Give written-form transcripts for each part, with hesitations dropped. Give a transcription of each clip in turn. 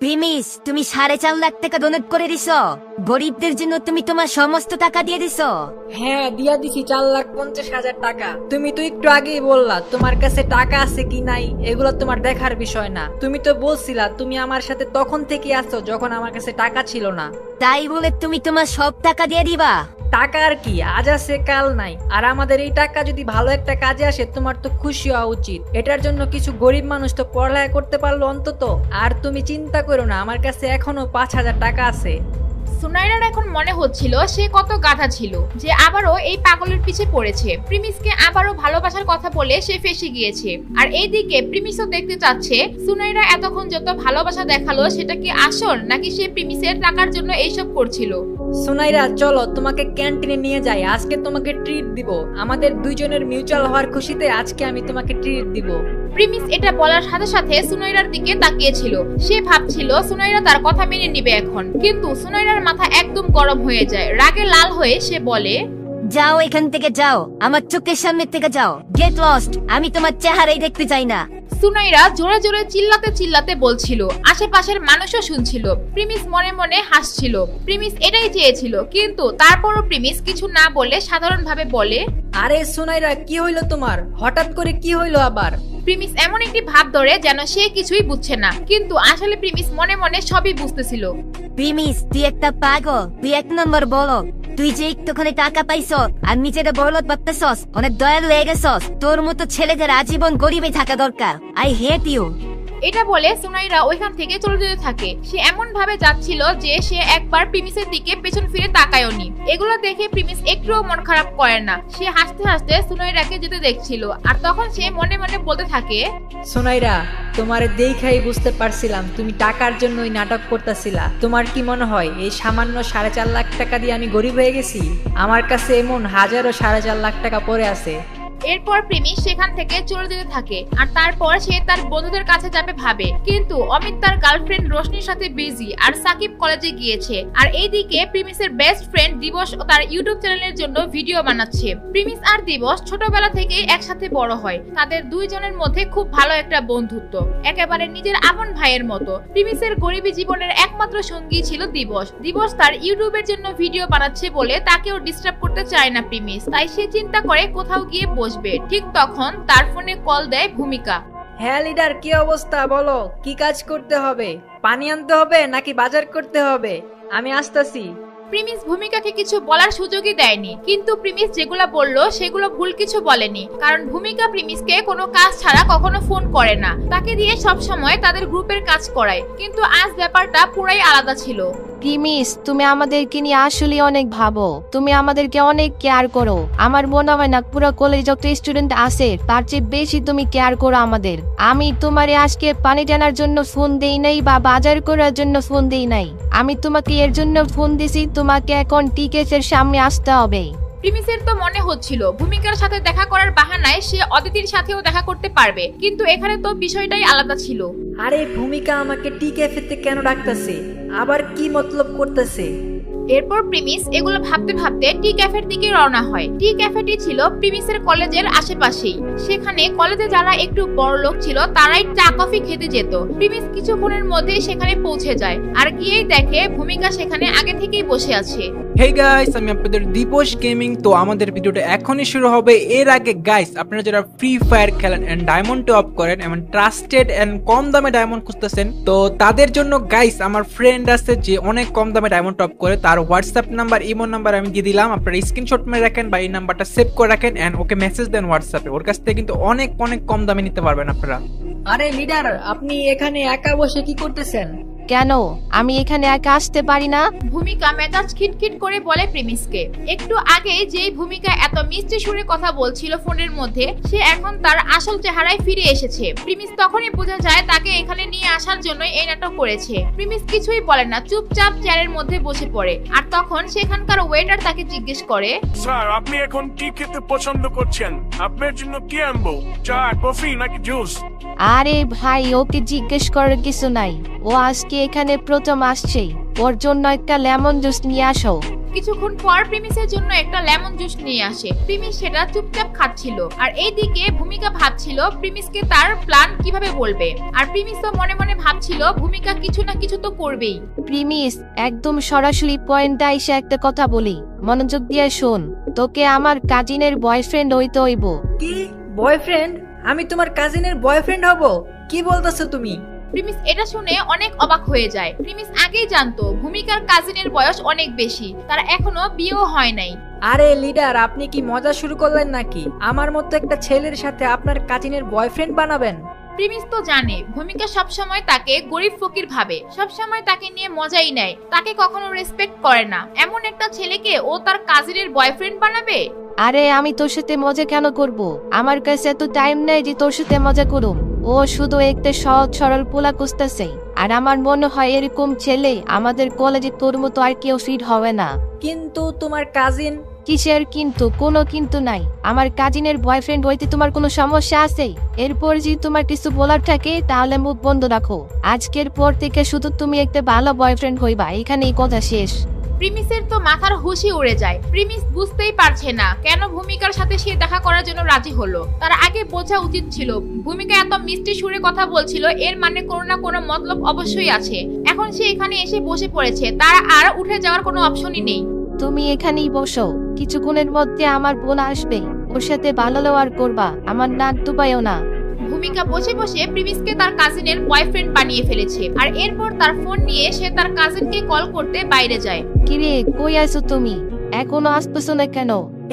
Premise, তুমি 4.5 লাখ টাকা donate করে দিছো। গরিবদের জন্য তুমি তোমার সমস্ত টাকা দিয়ে দিছো। হ্যাঁ, দিয়া দিছি 4,50,000 টাকা। তুমি তো একটু আগেই বললা তোমার কাছে টাকা আছে কি নাই এগুলো তোমার দেখার বিষয় না। তুমি তো বলছিলা তুমি আমার সাথে তখন থেকে আছো যখন আমার কাছে টাকা ছিল না। তাই বলে তুমি তোমার সব টাকা দিয়ে দিবা? টাকা আর কি, আজ আছে কাল নাই। আর আমাদের এই টাকা যদি ভালো একটা কাজে আসে তোমার তো খুশি হওয়া উচিত। এটার জন্য কিছু গরিব মানুষ তো পড়ালেখা করতে পারলো অন্তত। আর তুমি চিন্তা করো না, আমার কাছে এখনো 5,000 টাকা আছে। সুনাইরার এখন মনে হচ্ছিল সে কত গাধা ছিল যে আবারও এই পাগলের পিছে পড়েছে। প্রিমিসকে আবারও ভালোবাসার কথা বলে সে ফেসে গিয়েছে। আর এইদিকে প্রিমিসও দেখতে চাচ্ছে সুনাইরা এতক্ষণ যত ভালোবাসা দেখালো সেটা কি আসল নাকি সে প্রিমিসের টাকার জন্য এইসব করছিল। সুনাইরা চলো তোমাকে ক্যান্টিনে নিয়ে যাই, আজকে তোমাকে ট্রিট দিব। আমাদের দুইজনের মিউচুয়াল হওয়ার খুশিতে আজকে আমি তোমাকে ট্রিট দিব। প্রিমিস এটা বলার সাথে সাথে সুনাইরার দিকে তাকিয়েছিল। সে ভাবছিল সুনাইরা তার কথা মেনে নিবে এখন, কিন্তু সুনাইরার মাথা একদম গরম হয়ে যায়। রাগে লাল হয়ে সে বলে, যাও এখান থেকে যাও, আমার চোখের সামনে থেকে যাও। গেট লস্ট, আমি তোমার চেহারাই দেখতে চাই না। সুনাইরা জোরে জোরে চিল্লাতে চিল্লাতে বলছিল। আশেপাশের মানুষও শুনছিল। প্রিমিস মনে মনে হাসছিল। প্রিমিস এটাই চেয়েছিল, কিন্তু তারপরও প্রিমিস কিছু না বলে সাধারণভাবে বলে, আরে সুনাইরা কি হইলো তোমার? হঠাৎ করে কি হইলো আবার? প্রিমিস এমন একটি ভাব ধরে যেন সে কিছুই বুঝছে না, কিন্তু আসলে প্রিমিস মনে মনে সবই বুঝতেছিল। প্রিমিস, তুই একটা পাগল, তুই এক নম্বর বলো। তুই যে একটুখানি টাকা পাইছ আর নিজের বড়লোক ভাবতেছস, অনেক দয়ালু হয়ে গেছস। তোর মতো ছেলেদের আজীবন গরিবে থাকা দরকার। I hate you. এটা বলে সুনাইরা ওইখান থেকে চলে যেতে থাকে। সে এমন ভাবে যাচ্ছিল যে সে একবার প্রিমিসের দিকে পেছন ফিরে তাকায়ওনি। এগুলো দেখে প্রিমিস একটুও মন খারাপ করে না। সে হাসতে হাসতে সুনাইরাকে যেতে দেখছিল। আর তখন সে মনে মনে বলতে থাকে, সুনাইরা, তোমারে দেখাই বুঝতে পারছিলাম তুমি টাকার জন্য ওই নাটক করতেছিলা। তোমার কি মনে হয় এই সামান্য 4.5 লাখ টাকা দিয়ে আমি গরিব হয়ে গেছি? আমার কাছে এমন হাজারো 4.5 লাখ টাকা পড়ে আছে। এরপর প্রেমিস সেখান থেকে চলে যেতে থাকে। আর তারপর সে তার বন্ধুদের কাছে যাবে ভাবে, কিন্তু অমিত তার গার্লফ্রেন্ড রোশনির সাথে বিজি আর সাকিব কলেজে গিয়েছে। আর এইদিকে প্রিমিসের বেস্ট ফ্রেন্ড দিবস ও তার ইউটিউব চ্যানেলের জন্য ভিডিও বানাচ্ছে। প্রিমিস আর দিবস ছোটবেলা থেকেই একসাথে বড় হয়। তাদের দুইজনের মধ্যে খুব ভালো একটা বন্ধুত্ব, একেবারে নিজের আপন ভাইয়ের মতো। প্রিমিসের গরিবী জীবনের একমাত্র সঙ্গী ছিল দিবস। দিবস তার ইউটিউবের জন্য ভিডিও বানাচ্ছে বলে তাকেও ডিস্টার্ব করতে চায় না প্রিমিস। তাই সে চিন্তা করে কোথাও গিয়ে বসবে। ঠিক তখন তার ফোনে কল দেয় ভূমিকা। হ্যাঁ লিডার, কি অবস্থা বলো? কি কাজ করতে হবে? পানি আনতে হবে নাকি বাজার করতে হবে? আমি আসতেছি। প্রিমিস ভূমিকাকে কিছু বলার সুযোগই দেয়নি, কিন্তু প্রিমিস যেগুলো বলল সেগুলো ভুল কিছু বলেনি। কারণ ভূমিকা প্রিমিসকে কোনো কাজ ছাড়া কখনো ফোন করে না, তাকে দিয়ে সব সময় তাদের গ্রুপের কাজ করায়। কিন্তু আজ ব্যাপারটা পুরাই আলাদা ছিল। প্রিমিস, তুমি আমাদেরকে নিয়ে আসলে অনেক ভাবো। তুমি আমাদেরকে অনেক কেয়ার করো। আমার মনে হয় না পুরো কলেজ যত স্টুডেন্ট আছে তার চেয়ে বেশি তুমি কেয়ার করো আমাদের। আমি তোমারে আজকে পানি টানার জন্য ফোন দেই নাই বা বাজার করার জন্য ফোন দেই নাই। আমি তোমাকে এর জন্য ফোন দিছি, তোমাকে এখন টিকেটের সামনে আসতে হবে। প্রিমিসের তো মনে হচ্ছিল ভূমিকার সাথে দেখা করার বাহানায় সে অদিতির সাথেও দেখা করতে পারবে, কিন্তু এখানে তো বিষয়টাই আলাদা ছিল। আরে ভূমিকা আমাকে টি ক্যাফেতে কেন ডাকতেছে? আবার কি মতলব করতেছে? এরপর প্রিমিস এগুলো ভাবতে ভাবতে টি ক্যাফের দিকে রওনা হয়। টি ক্যাফেটি ছিল প্রিমিসের কলেজের আশেপাশেই। সেখানে কলেজে যারা একটু বড় লোক ছিল তারাই চা কফি খেতে যেত। প্রিমিস কিছুক্ষণের মধ্যেই সেখানে পৌঁছে যায় আর গিয়েই দেখে ভূমিকা সেখানে আগে থেকেই বসে আছে। হেই গাইস, আমি আপনাদের দীপশ গেমিং। তো আমাদের ভিডিওটা এখনই শুরু হবে। এর আগে গাইস, আপনারা যারা ফ্রি ফায়ার খেলেন এন্ড ডায়মন্ড টপ করেন এবং ট্রাস্টেড এন্ড কম দামে ডায়মন্ড খুঁজতেছেন, তো তাদের জন্য গাইস আমার ফ্রেন্ড আছে যে অনেক কম দামে ডায়মন্ড টপ করে। তার হোয়াটসঅ্যাপ নাম্বার, ইমো নাম্বার আমি দিয়ে দিলাম। আপনারা স্ক্রিনশট মেরে রাখেন বা এই নাম্বারটা সেভ করে রাখেন এন্ড ওকে মেসেজ দেন হোয়াটসঅ্যাপে। ওর কাছ থেকে কিন্তু অনেক অনেক কম দামে নিতে পারবেন আপনারা। আরে লিডার, আপনি এখানে একা বসে কি করতেছেন? কেন আমি এখানে একা আসতে পারি না? ভূমিকা মেজাজ খিটখিট করে বলে প্রিমিসকে। একটু আগে যেই ভূমিকা এত মিষ্টি সুরে কথা বলছিল ফোনের মধ্যে, সে এখন তার আসল চেহারায় ফিরে এসেছে। প্রিমিস তখনই বোঝা যায় তাকে এখানে নিয়ে আসার জন্য এই নাটক করেছে। প্রিমিস কিছুই বলে না, চুপচাপ চেয়ারের মধ্যে বসে পড়ে। আর তখন সেখানকার ওয়েটার তাকে জিজ্ঞেস করে, স্যার আপনি এখন কি খেতে পছন্দ করছেন? আপনার জন্য কি আনবো? চা, কফি নাকি জুস? আরে ভাই, ওকে জিজ্ঞেস করার কিছু নাই। ও আজকে এখানে প্রথম আসছে, ওর জন্য একটা লেমন জুস নিয়ে আসো। কিছুক্ষণ পর প্রিমিসের জন্য একটা লেমন জুস নিয়ে আসে। প্রিমিস সেটা চুপচাপ খাচ্ছিল, আর এইদিকে ভূমিকা ভাবছিল প্রিমিসকে তার প্ল্যান কিভাবে বলবে। আর প্রিমিসও মনে মনে ভাবছিল ভূমিকা কিছু না কিছু তো করবেই। প্রিমিস, একদম সরাসরি পয়েন্টে এসে একটা কথা বলি, মনোযোগ দিয়ে শোন। তোকে আমার কাজিনের বয়ফ্রেন্ড হইতে হইব। কি বয়ফ্রেন্ড? আমি তোমার কাজিনের বয়ফ্রেন্ড হব? কি বলতেছো তুমি? প্রিমিস এটা শুনে অনেক অবাক হয়ে যায়। প্রিমিস আগেই জানতো ভূমিকার কাজিনের বয়স অনেক বেশি, তার এখনো বিয়েও হয় নাই। আরে লিডার, আপনি কি মজা শুরু করলেন নাকি? আমার মতো একটা ছেলের সাথে আপনার কাজিনের বয়ফ্রেন্ড বানাবেন? প্রিমিস তো জানে ভূমিকা সবসময় তাকে গরিব ফকির ভাবে, সবসময় তাকে নিয়ে মজাই নেয়, তাকে কখনো রেসপেক্ট করে না। এমন একটা ছেলেকে ও তার কাজিনের বয়ফ্রেন্ড বানাবে? আরে আমি তোর সাথে মজা কেন করব? আমার কাছে এত টাইম নেই যে তোর সাথে মজা করুম। ও শুধু একটা সহজ সরল পোলা খুঁজতেছে, আর আমার মনে হয় এরকম ছেলে আমাদের কলেজে তোর মতো আর কেউ ফিট হবে না। কিন্তু তোমার কাজিন? কিসের কিন্তু? কোনো কিন্তু নাই। আমার কাজিনের বয়ফ্রেন্ড হইতে তোমার কোনো সমস্যা আছে? এরপর যদি তোমার কিছু বলার থাকে তাহলে মুখ বন্ধ রাখো। আজকের পর থেকে শুধু তুমি একটা ভালো বয়ফ্রেন্ড হইবা, এখানেই কথা শেষ। প্রিমিসের তো মাথার হুশই উড়ে যায়। প্রিমিস বুঝতেই পারছে না কেন ভূমিকার সাথে সে দেখা করার জন্য রাজি হলো। তার আগে বোঝা উচিত ছিল ভূমিকা এত মিষ্টি সুরে কথা বলছিল, এর মানে কোনো না কোনো মতলব অবশ্যই আছে। এখন সে এখানে এসে বসে পড়েছে, তার আর উঠে যাওয়ার কোনো অপশনই নেই। তুমি এখানেই বসো, কিছুক্ষণের মধ্যে আমার বোন আসবে, ওর সাথে ভালো ব্যবহার করবা, আমার নাক ডুবাইও না। ভূমিকা বসে বসে প্রিমিসকে তার কাজিনের বয়ফ্রেন্ড বানিয়ে ফেলেছে, আর এরপর তার ফোন নিয়ে সে তার কাজিনকে কল করতে বাইরে যায়। কিরে, কই আছো তুমি? এখনো আসতেছো না কেন?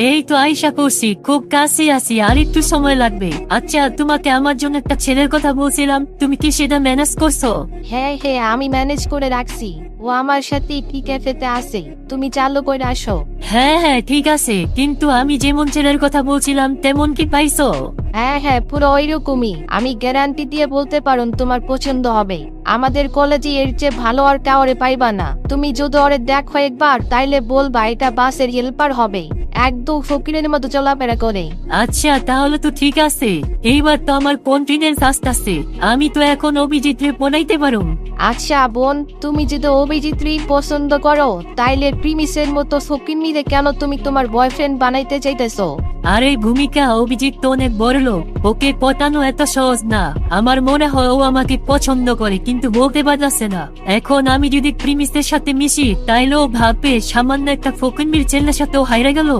এই তো আইসা করছি, খুব কাছে আছি, আর একটু সময় লাগবে। আচ্ছা, তোমাকে আমার জন্য একটা ছেলের কথা বলছিলাম, তুমি কি সেটা ম্যানেজ করছো? হ্যাঁ হ্যাঁ, আমি ম্যানেজ করে রাখছি। ও আমার সাথে টি ক্যাফেতে আছে, তুমি চালু করে আসো। হ্যাঁ হ্যাঁ ঠিক আছে, কিন্তু আমি যেমন ছেলের কথা বলছিলাম তেমন কি পাইছো? হ্যাঁ হ্যাঁ, পুরো ওইরকমই। আমি গ্যারান্টি দিয়ে বলতে পারুন তোমার পছন্দ হবে। আমাদের কলেজে এর চেয়ে ভালো আর কাউরে পাইবা না। তুমি যদি ওরে দেখো একবার, তাইলে বলবা এটা বাসের হেল্পার হবে, একদম ফকিরের মতো চলাফেরা করে। আচ্ছা তাহলে তো ঠিক আছে, এইবার তো আমার কনফিডেন্স আসতেছে। আমি তো এখন অভিজিৎরে পড়াইতে পারুম। আচ্ছা বোন, তুমি যদি অভিজিৎরই পছন্দ করো, তাইলে প্রিমিসের মতো ফকিরনিরে কেন তুমি তোমার বয়ফ্রেন্ড বানাইতে চাইতেছো? আরে ভূমিকা, অভিজিৎ তো অনেক বড় লোক, ওকে পটানো এত সহজ না। আমার মনে হয় ও আমাকে পছন্দ করে, কিন্তু বলতে পারছে না। এখন আমি যদি প্রিমিসের সাথে মিশি, তাইলে ও ভাববে সামান্য একটা ফকিন্নির ছেলের সাথে ও হাইরা গেল।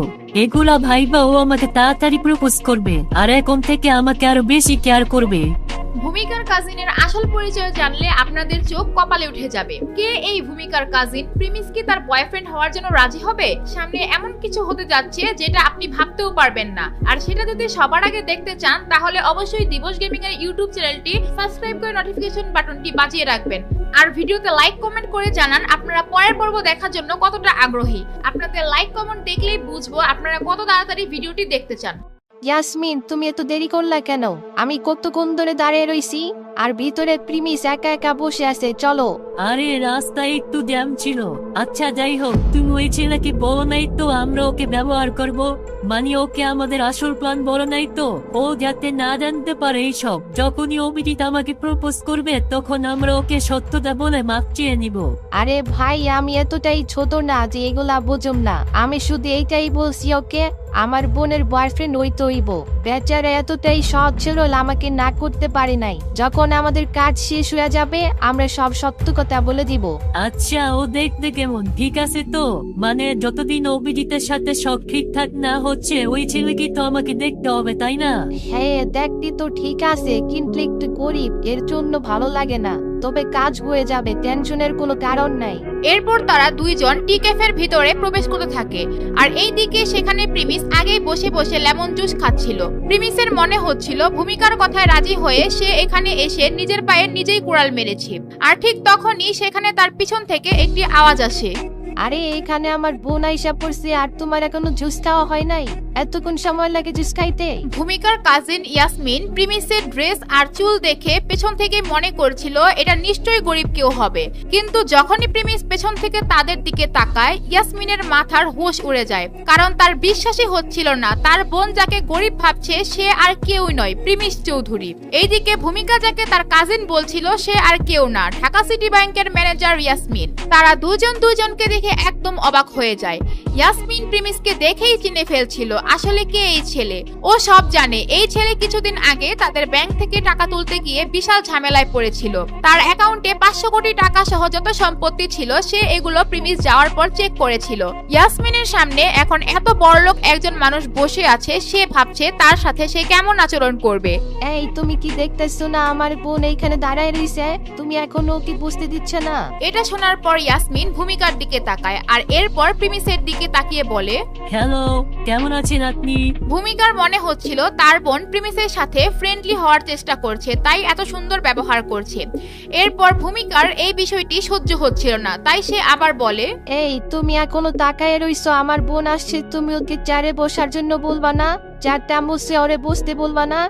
এগুলা ভাইবা ও আমাকে তাড়াতাড়ি প্রপোজ করবে, আর এখন থেকে আমাকে আরো বেশি কেয়ার করবে। ভূমিকার কাজিনের আসল পরিচয় জানলে আপনাদের চোখ কপালে উঠে যাবে। কে এই ভূমিকার কাজিন? প্রিমিস কি তার বয়ফ্রেন্ড হওয়ার জন্য রাজি হবে? সামনে এমন কিছু হতে যাচ্ছে যেটা আপনি ভাবতেও পারবেন না। আর সেটা যদি সবার আগে দেখতে চান, তাহলে অবশ্যই দিবস গেমিং এর ইউটিউব চ্যানেলটি সাবস্ক্রাইব করে নোটিফিকেশন বাটনটি বাজিয়ে রাখবেন। আর ভিডিওতে লাইক কমেন্ট করে জানান আপনারা পরের পর্ব দেখার জন্য কতটা আগ্রহী। আপনাদের লাইক কমেন্ট দেখলেই বুঝবো আপনারা কত তাড়াতাড়ি ভিডিওটি দেখতে চান। ইয়াসমিন, তুমি এত দেরি করলা কেন? আমি কতক্ষণ ধরে দাঁড়িয়ে রইছি, আর ভিতরে প্রিমিস একা একা বসে আছে। চলো। আরে রাস্তায় একটু জ্যাম ছিল। আচ্ছা যাই হোক, তুমি ওই ছেলেকে বলো নাই তো আমরা ওকে ব্যবহার করব? মানে ওকে আমাদের আসল প্ল্যান বলো নাই তো? ও যাতে না জানতে পারে এইসব। যখনই অভিজিৎ আমাকে প্রপোজ করবে, তখন আমরা ওকে সত্যটা বলে মাপ চেয়ে নিব। আরে ভাই, আমি এতটাই ছোট না যে এগুলা বুঝুম না। আমি শুধু এইটাই বলছি, ওকে আমার বোনের বয়ফ্রেন্ড হইতে হইব। বেচারা এতটাই সহজ ছিল, আমাকে না করতে পারে নাই। যখন আমাদের কাজ শেষ হয়ে যাবে, আমরা সব সত্য কথা বলে দিব। আচ্ছা, ও দেখতে কেমন? ঠিক আছে তো? মানে যতদিন অভিজিতের সাথে সব ঠিকঠাক না হচ্ছে, ওই ছেলেকে তো আমাকে দেখতে হবে, তাই না? হ্যাঁ, দেখতে তো ঠিক আছে, কিন্তু একটু গরিব, এর জন্য ভালো লাগে না। তবে কাজ হয়ে যাবে, টেনশনের কোনো কারণ নাই। এরপর তারা দুইজন টি ক্যাফের ভিতরে প্রবেশ করতে থাকে, আর এইদিকে সেখানে প্রিমিস আগেই বসে বসে লেমন জুস খাচ্ছিল। প্রিমিসের মনে হচ্ছিল ভূমিকার কথায় রাজি হয়ে সে এখানে এসে নিজের পায়ে নিজেই কুড়াল মেরেছে। আর ঠিক তখনই সেখানে তার পিছন থেকে একটি আওয়াজ আসে। আরে এখানে আমার বোন আইসা পড়ছে, আর তোমার এখনো জুস খাওয়া হয় নাই? এতক্ষণ সময় লাগে জুস খাইতে? ভূমিকার কাজিন ইয়াসমিন প্রিমিসের ড্রেস আর চুল দেখে পেছন থেকে মনে করছিল এটা নিশ্চয়ই গরিব কেউ হবে, কিন্তু যখনই প্রিমিস পেছন থেকে তাদের দিকে তাকায় ইয়াসমিনের মাথার হুঁশ উড়ে যায়, কারণ তার বিশ্বাসই হচ্ছিল না তার বোন যাকে গরিব ভাবছে সে আর কেউই নয়, প্রিমিস চৌধুরী। এইদিকে ভূমিকা যাকে তার কাজিন বলছিল সে আর কেউ না, ঢাকা সিটি ব্যাংকের ম্যানেজার ইয়াসমিন। তারা দুজনকে দেখে একদম অবাক হয়ে যায়। ইয়াসমিন প্রিমিসকে দেখেই চিনে ফেলছিল আসলে কে এই ছেলে। ও সব জানে, এই ছেলে কিছুদিন আগে তাদের ব্যাংক থেকে টাকা তুলতে গিয়ে বিশাল ঝামেলায় পড়েছিল। তার অ্যাকাউন্টে 500 কোটি টাকা সহ যত সম্পত্তি ছিল সে এগুলো প্রিমিস যাওয়ার পর চেক করেছিল। ইয়াসমিনের সামনে এখন এত বড়লোক একজন মানুষ বসে আছে, সে ভাবছে তার সাথে সে কেমন আচরণ করবে। এই তুমি কি দেখতেছো না আমার বোন এইখানে দাঁড়ায় রইছে? তুমি এখনো কি বুঝতে দিচ্ছ না? এটা শোনার পর ইয়াসমিন ভূমিকার দিকে তাকায় আর এরপর প্রিমিসের দিকে তাকিয়ে বলে, হ্যালো, কেমন আছেন আপনি? ভূমিকার মনে হচ্ছিল তার বোন প্রিমিসের সাথে ফ্রেন্ডলি হওয়ার চেষ্টা করছে, তাই এত সুন্দর ব্যবহার করছে। এরপর ভূমিকার এই বিষয়টি সহ্য হচ্ছিল না, তাই সে আবার বলে, এই তুমি এখনো তাকায় রইছো? আমার বোন আসছে, তুমি ওকে চেয়ারে বসার জন্য বলবা না? চারটা মুছে ওরে বসতে বলবা না?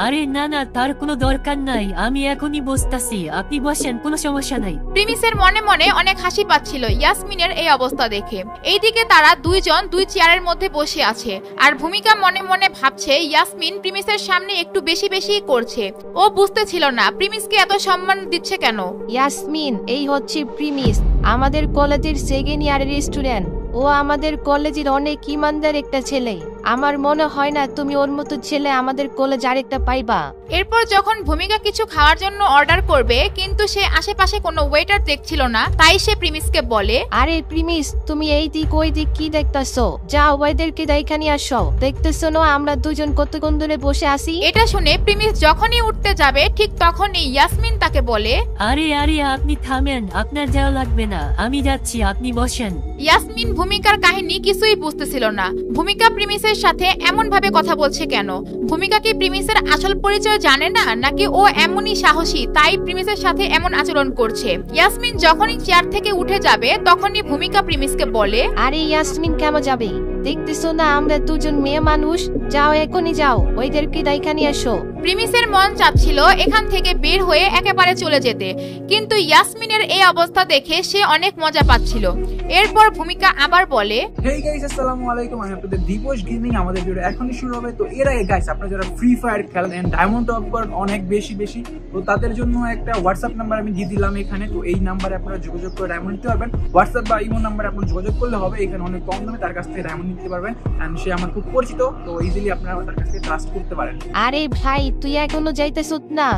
আরে না না, তার কোনো দরকার নাই, আমি এখনই বসতাছি, আপনি বসেন, কোনো সমস্যা নাই। প্রিমিসের মনে মনে অনেক হাসি পাচ্ছিল ইয়াসমিনের এই অবস্থা দেখে। এইদিকে তারা দুইজন দুই চেয়ারের মধ্যে বসে আছে আর ভূমিকা মনে মনে ভাবছে ইয়াসমিন প্রিমিসের সামনে একটু বেশি করছে। ও বুঝতেছিল না প্রিমিসকে এত সম্মান দিচ্ছে কেন। ইয়াসমিন, এই হচ্ছে প্রিমিস, আমাদের কলেজের সেকেন্ড ইয়ারের স্টুডেন্ট। ও আমাদের কলেজের অনেক ইমানদার একটা ছেলে। আমার মনে হয় না তুমি ওর মতো ছেলে আমাদের কলেজ আরেকটা পাইবা। এরপর যখন ভূমিকা কিছু খাওয়ার জন্য অর্ডার করবে কিন্তু সে আশেপাশে কোনো ওয়েটার দেখছিল না, তাই সে প্রিমিসকে বলে, আরে প্রিমিস, তুমি এই দিক ওই দিক কি দেখতেছো? যাও ওদেরকে দেখানি আসো। দেখতেছো না আমরা দুজন কতক্ষণ ধরে বসে আছি? এটা শুনে প্রিমিস যখনই উঠতে যাবে ঠিক তখনই ইয়াসমিন তাকে বলে, আরে আপনি থামেন, আপনার যাওয়া লাগবে না, আমি যাচ্ছি, আপনি বসেন। ইয়াসমিন ভূমিকার কাহিনী কিছুই বুঝতেছিল না। ভূমিকা প্রিমিসের সাথে এমন ভাবে কথা বলছে কেন? ভূমিকা কি প্রিমিসের আসল পরিচয় জানে না, নাকি ও এমনই সাহসী তাই প্রিমিসের সাথে এমন আচরণ করছে? ইয়াসমিন যখনই চেয়ার থেকে উঠে যাবে তখনই ভূমিকা প্রিমিসকে বলে, আরে ইয়াসমিন কেমন যাবে? দেখতেছো না আমরা দুজন মেয়ে মানুষ? যাও এখনই যাও, ওইদেরকে দেখানি আসো। প্রিমিসের মন চাচ্ছিল এখান থেকে বের হয়ে একেবারে চলে যেতে, কিন্তু ইয়াসমিনের এই অবস্থা দেখে সে অনেক মজা পাচ্ছিল। এরপর ভূমিকা আবার বলে, হেই গাইস, আসসালামু আলাইকুম, আমি আপনাদের দীপশ গেমিং। আমাদের ভিডিও এখনই শুরু হবে। তো এর আগে গাইস, আপনারা যারা ফ্রি ফায়ার খেলেন এন্ড ডায়মন্ড টপ করেন অনেক বেশি তো তাদের জন্য একটা হোয়াটসঅ্যাপ নাম্বার আমি দিয়ে দিলাম এখানে। তো এই নাম্বারে আপনারা যোগাযোগ করে ডায়মন্ড নিতে পারবেন। হোয়াটসঅ্যাপ বা ইমো নাম্বারে আপনারা যোগাযোগ করলে হবে। এখানে অনেক কম দামে তার কাছ থেকে ডায়মন্ড নিতে পারবেন। এন্ড সে আমার খুব পরিচিত, তো ইজিলি আপনারা তার কাছ থেকে ট্রাস্ট করতে পারেন। আরে ভাই, তুই এখনো যাইতেছ না?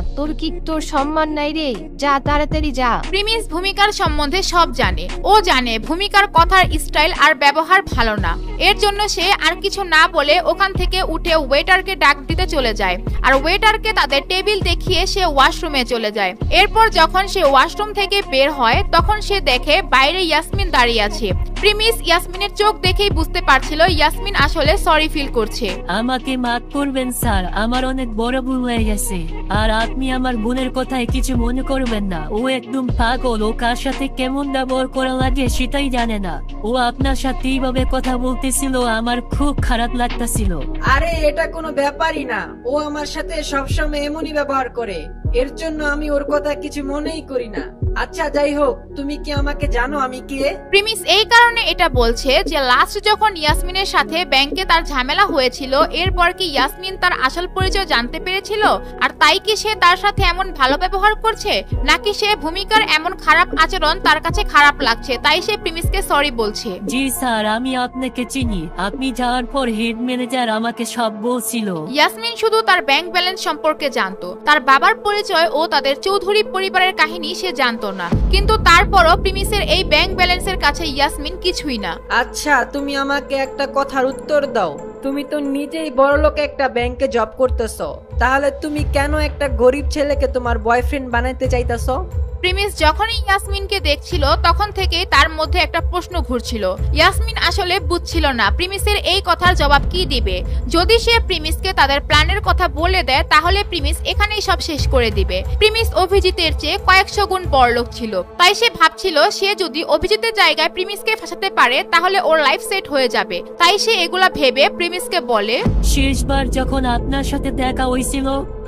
তোর সম্মান নাই রে, যা তাড়াতাড়ি যা। প্রিমিস ভূমিকার সম্বন্ধে সব জানে। ও জানে ভূমিকার কথার স্টাইল আর ব্যবহার ভালো না, এর জন্য সে আর কিছু না বলে ওখান থেকে উঠে ওয়েটারকে ডাক দিতে চলে যায় আর ওয়েটারকে তাদের টেবিল দেখিয়ে সে ওয়াশরুমে চলে যায়। এরপর যখন সে ওয়াশরুম থেকে বের হয় তখন সে দেখে বাইরে ইয়াসমিন দাঁড়িয়ে আছে। প্রিমিস ইয়াসমিনের চোখ দেখেই বুঝতে পারছিল ইয়াসমিন আসলে সরি ফিল করছে। আমাকে মাফ করবেন স্যার, আমার অনেক বড় ভুল হয়ে গেছে। আর আপনি আমার বোনের কথায় কিছু মনে করবেন না, ও একদম পাগল, ও কার সাথে কেমন ব্যবহার করা লাগে সেটাই জানে না। ও আপনার সাথে এইভাবে কথা বলতেছিল, আমার খুব খারাপ লাগতেছিল। আরে এটা কোনো ব্যাপারই না, ও আমার সাথে সবসময় এমনই ব্যবহার করে, এর জন্য আমি ওর কথা কিছু মনেই করি না। আচ্ছা যাই হোক, তুমি কি আমাকে জানো আমি কে? প্রিমিস এই কারণে এটা বলছে যে লাস্ট যখন ইয়াসমিনের সাথে ব্যাংকে তার ঝামেলা হয়েছিল এরপর কি ইয়াসমিন তার আসল পরিচয় জানতে পেরেছিল, আর তাই কি সে তার সাথে এমন ভালো ব্যবহার করছে, নাকি সে ভূমিকার এমন খারাপ আচরণ তার কাছে খারাপ লাগছে তাই সে প্রিমিসকে সরি বলছে। জি স্যার, আমি আপনাকে চিনি, আপনি যাওয়ার পর হেড ম্যানেজার আমাকে সব বলছিল। ইয়াসমিন শুধু তার ব্যাংক ব্যালেন্স সম্পর্কে জানতো, তার বাবার পরিচয় ও তাদের চৌধুরী পরিবারের কাহিনী সে জানতো না, কিন্তু তারপরও প্রিমিসের এই ব্যাংক ব্যালেন্সের কাছে ইয়াসমিন কিছুই না। আচ্ছা তুমি আমাকে একটা কথার উত্তর দাও, তুমি তো নিজেই বড়লোক একটা ব্যাংকে জব করতেছো, তাহলে তুমি কেন একটা গরিব ছেলেকে তোমার বয়ফ্রেন্ড বানাইতে চাইতেছো? প্রিমিস যখনই ইয়াসমিনকে দেখছিল তখন থেকেই তার মধ্যে একটা প্রশ্ন ঘুরছিল। ইয়াসমিন আসলে বুঝছিল না প্রিমিসের এই কথার জবাব কি দিবে। যদি সে প্রিমিসকে তাদের প্ল্যানের কথা বলে দেয় তাহলে প্রিমিস এখানেই সব শেষ করে দিবে। প্রিমিস অভিজিতের চেয়ে কয়েকশো গুণ বড়লোক ছিল, তাই সে ভাবছিল সে যদি অভিজিতের জায়গায় প্রিমিসকে ফাঁসাতে পারে তাহলে ওর লাইফ সেট হয়ে যাবে। তাই সে এগুলা ভেবে প্রিমিসকে বলে, শেষবার যখন আপনার সাথে দেখা হয়েছিল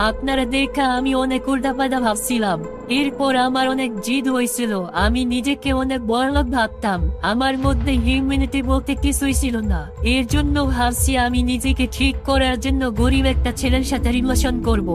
আপনারা দেখা আমি অনেক উল্টাপাল্টা ভাবছিলাম। এরপর আমার অনেক জিদ হয়েছিল, আমি নিজেকে অনেক বড়লোক ভাবতাম। আমার মধ্যে হিউম্যানিটি বলতে কিছুই ছিল না। এর জন্য ভাবছি আমি নিজেকে ঠিক করার জন্য গরিব একটা ছেলের সাথে রিলেশন করব,